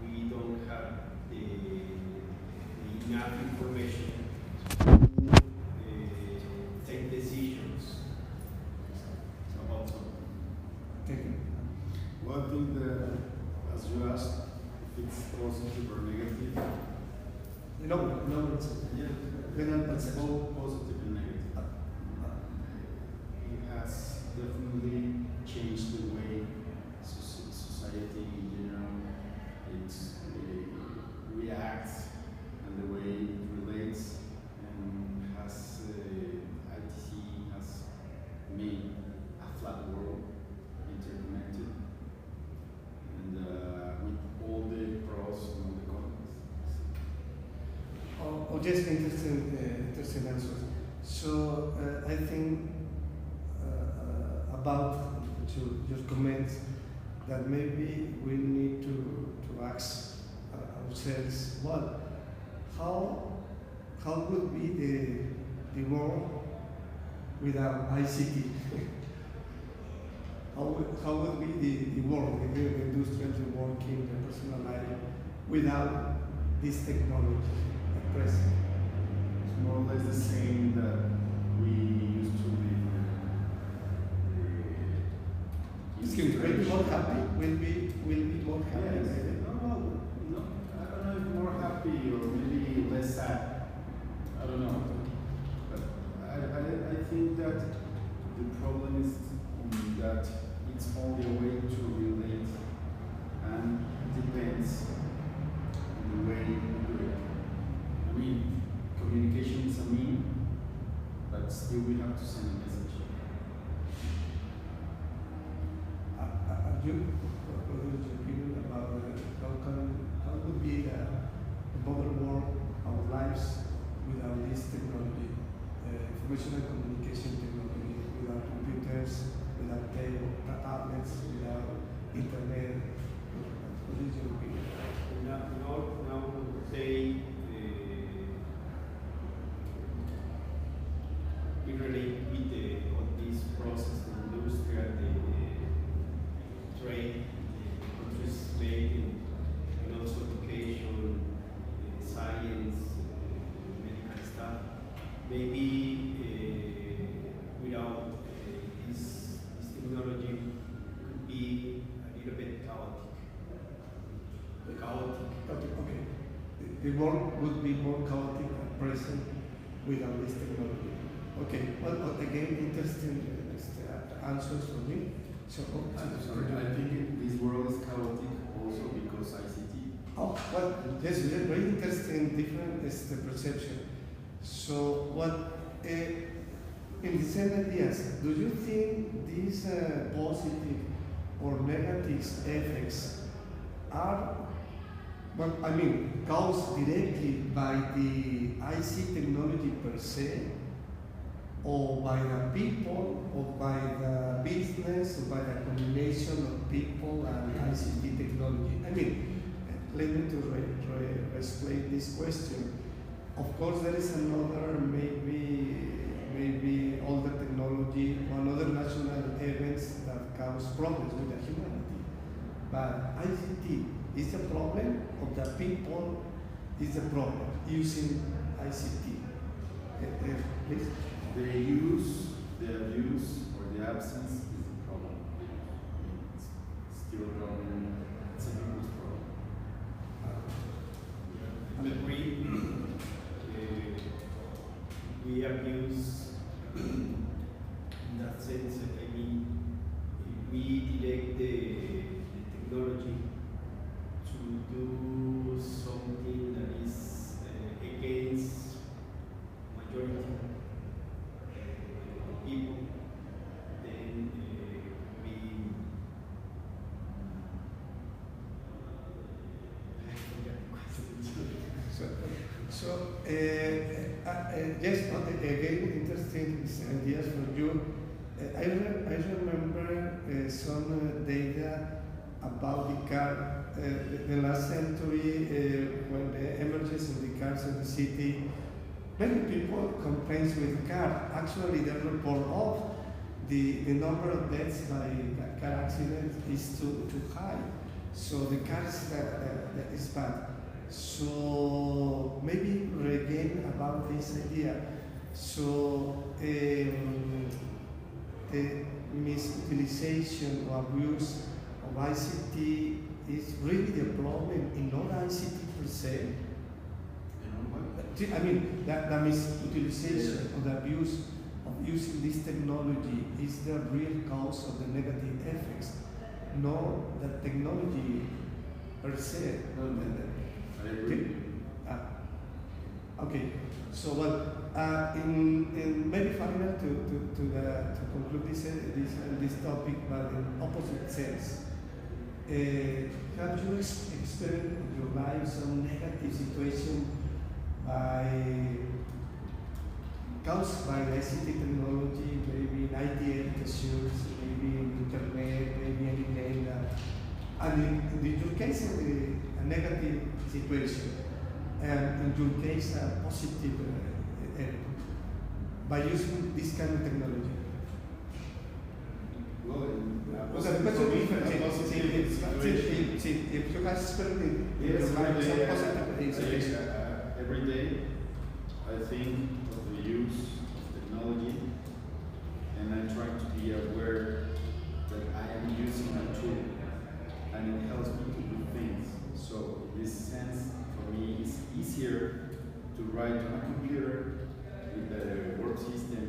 We don't have the enough information to take decisions about something. Well, I think that, as you asked, if it's positive or negative, it's both positive and negative. It has definitely changed the way society in general reacts and the way it relates, and has ITC has made a flat world interconnected, and with all the pros and all the cons. Just interesting answers. So I think about your comments that maybe we need to ask ourselves, well, how would be the world without ICT? how would be the world, the industrial, the working, the personal life without this technology at present? It's more or less the same that we used to live. Will be more happy. Will be more happy. Yes. No, I don't know if more happy or maybe less sad. I don't know. But I think that the problem is that it's only a way to relate, and depends on the way you do it. I mean, communication is a mean, but still we have to send a message. What is your opinion about how would be the modern world, our lives without this technology, information and communication technology, without computers, without tablets, without internet? What is your opinion? Now they we relate with all this process, the industry, the trade, the countries made, and also education, science, medical stuff. Maybe without this technology could be a little bit chaotic. Okay. The world would be more chaotic at present without this technology. Okay. Well, again, interesting answers for me. So, I think this world is chaotic also because ICT. Oh, well, yes, very interesting, different perception. So, what in the same ideas, do you think these positive or negative effects are, well, I mean, caused directly by the IC technology per se, or by the people, or by the business, or by the combination of people and ICT technology? I mean, let me to explain this question. Of course, there is another maybe older technology or another national events that cause problems with the humanity. But ICT is the problem of the people, is the problem using ICT. Please. The use, the abuse, or the absence is the problem. It's still a problem. It's a people's problem. We abuse in that sense. I mean, we direct the technology to do something that is against majority people, then we I forgot the question. Yes, again, interesting ideas for you. I remember some data about the car. The last century, when the emergence of the cars in the city, many people complain with car. Actually, the report of the number of deaths by car accidents is too high. So the cars that is bad. So maybe again about this idea. So the misutilization or abuse of ICT is really the problem in non-ICT per se. I mean, the misutilization or the abuse of using this technology is the real cause of the negative effects, not the technology per se. I agree. Okay, so in maybe final to conclude this topic, but in opposite sense, have you experienced in your life some negative situation caused by ICT technology, maybe in IT education, maybe in internet, maybe anything that, and in your case, a negative situation, and in your case, a positive by using this kind of technology? Well, the question is, if you have experienced in your life some positive situation. Every day, I think of the use of technology, and I try to be aware that I am using a tool, and it helps me to do things. So, in this sense, for me, it's easier to write on a computer with the word system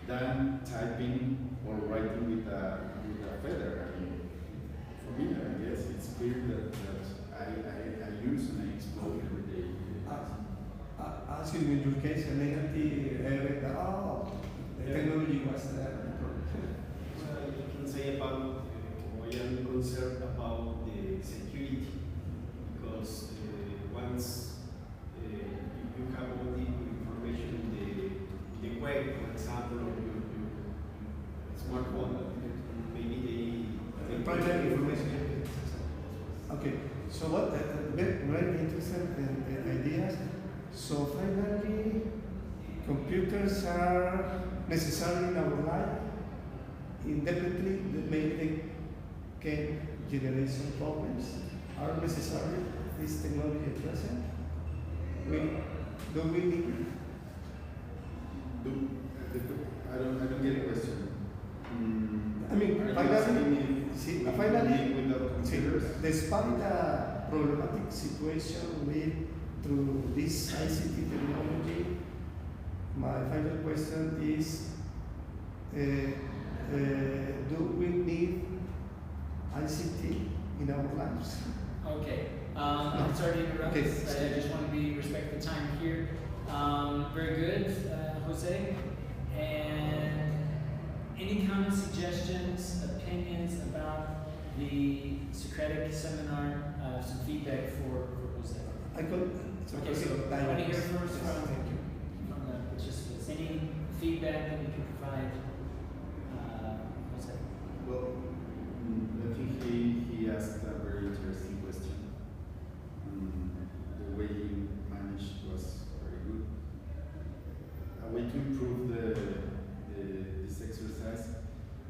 than typing or writing with a feather. I mean, for me, I guess it's clear that I use and I explore every day. As in your case, a negative, the technology was there. Well, I can say about, I am concerned about the security, because once you have all the information in the web, for example, or your smartphone, maybe they primary information. Okay, so what very interesting ideas. So finally, computers are necessary in our life. Independently, maybe they can generate some problems. Are necessary this technology at present? Do we need? I don't get a question. I mean, finally, without computers. despite the problematic situation with through this ICT technology, my final question is: do we need ICT in our lives? Okay. I'm sorry to interrupt. Okay. I just want to be respect the time here. Very good, Jose. And any comments, suggestions, opinions about the Socratic seminar? Some feedback for Jose. I could. Okay, so I want to hear first from the participants. Any feedback that you can provide, Jose? Well, I think he asked a very interesting question. The way he managed was very good. A way to improve this exercise,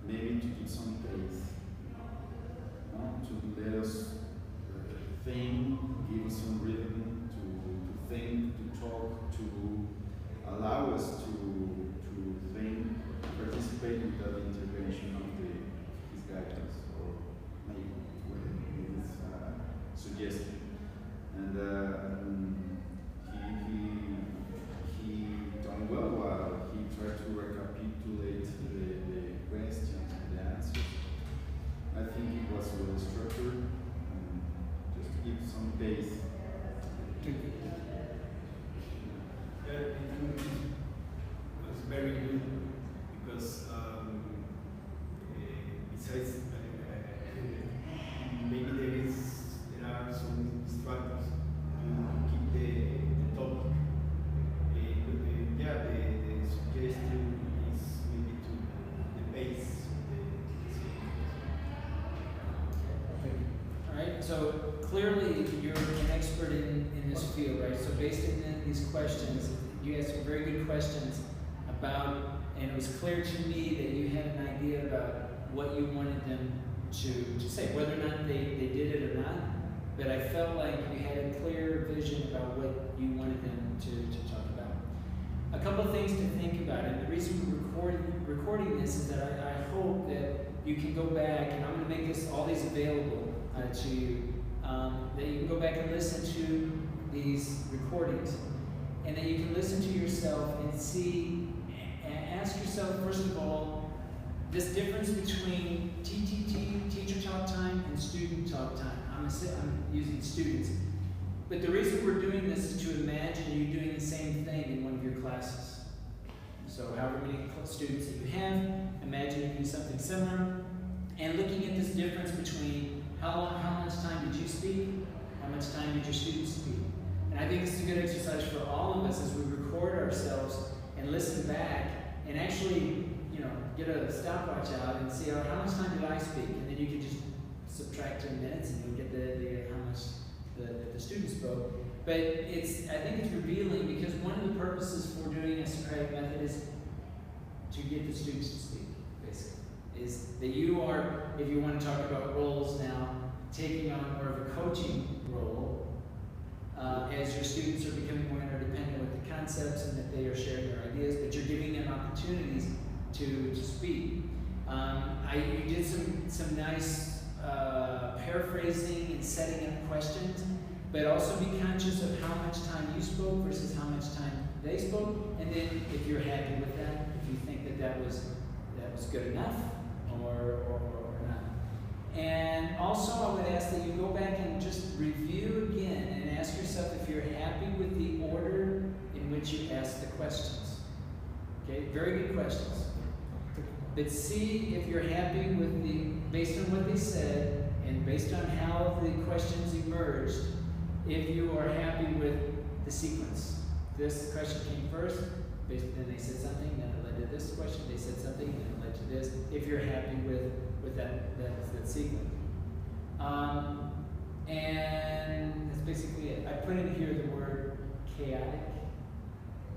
maybe to give some pace, to let us think, give some rhythm, to think, to talk, to allow us to think, participate without the intervention of his guidance or maybe when it is suggested. And he done well while he tried to recapitulate the questions and the answers. I think it was well structured, just to give some base. Yeah, it was very good because besides maybe there are some structures to keep the topic. Yeah, the suggestion is maybe to the base of the Alright, so clearly you're an expert in this field, right? So based on these questions, you asked some very good questions about, and it was clear to me that you had an idea about what you wanted them to say, whether or not they did it or not, but I felt like you had a clear vision about what you wanted them to talk about. A couple of things to think about, and the reason we're recording this is that I hope that you can go back, and I'm going to make all these available to you, that you can go back and listen to these recordings, and that you can listen to yourself and see, and ask yourself, first of all, this difference between TTT, teacher talk time, and student talk time. I'm using students. But the reason we're doing this is to imagine you doing the same thing in one of your classes. So however many students that you have, imagine you doing something similar, and looking at this difference between how much time did you speak, how much time did your students speak. And I think this is a good exercise for all of us as we record ourselves and listen back and actually, get a stopwatch out and see how much time did I speak, and then you can just subtract 10 minutes and you'll get the how much the student spoke. But I think it's revealing, because one of the purposes for doing a Socratic method is to get the students to speak, basically. Is that you are, if you want to talk about roles now, taking on more of a coaching role as your students are becoming more interdependent with the concepts and that they are sharing their ideas, but you're giving them opportunities to speak. You did some nice paraphrasing and setting up questions, but also be conscious of how much time you spoke versus how much time they spoke, and then if you're happy with that, if you think that was good enough or not. And also I would ask that you go back and just review again and ask yourself if you're happy with the order in which you ask the questions. Okay, very good questions. But see if you're happy with based on what they said and based on how the questions emerged, if you are happy with the sequence. This question came first, then they said something, then it led to this question, they said something, then it led to this, if you're happy with that sequence. And that's basically it. I put in here the word chaotic.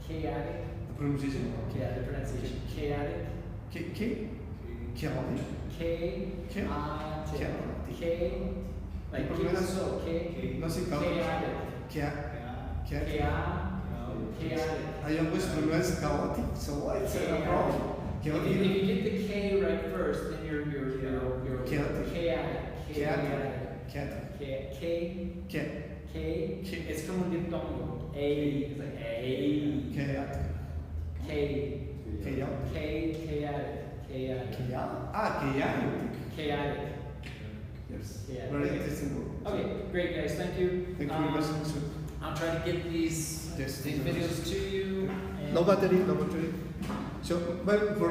Chaotic. The pronunciation? Yeah, the pronunciation. Chaotic. Chaotic. Like chaotic. I always pronounce chaotic, so it's a problem. If you get the K right first, then you're chaotic. K. It's como un diptongo. A. It's like A. Chaotic. K. Chaotic. Yes. Yeah. Very interesting word. Okay, great guys, thank you. Thank you very much. I'll try to get these videos to you. No battery. So, well, for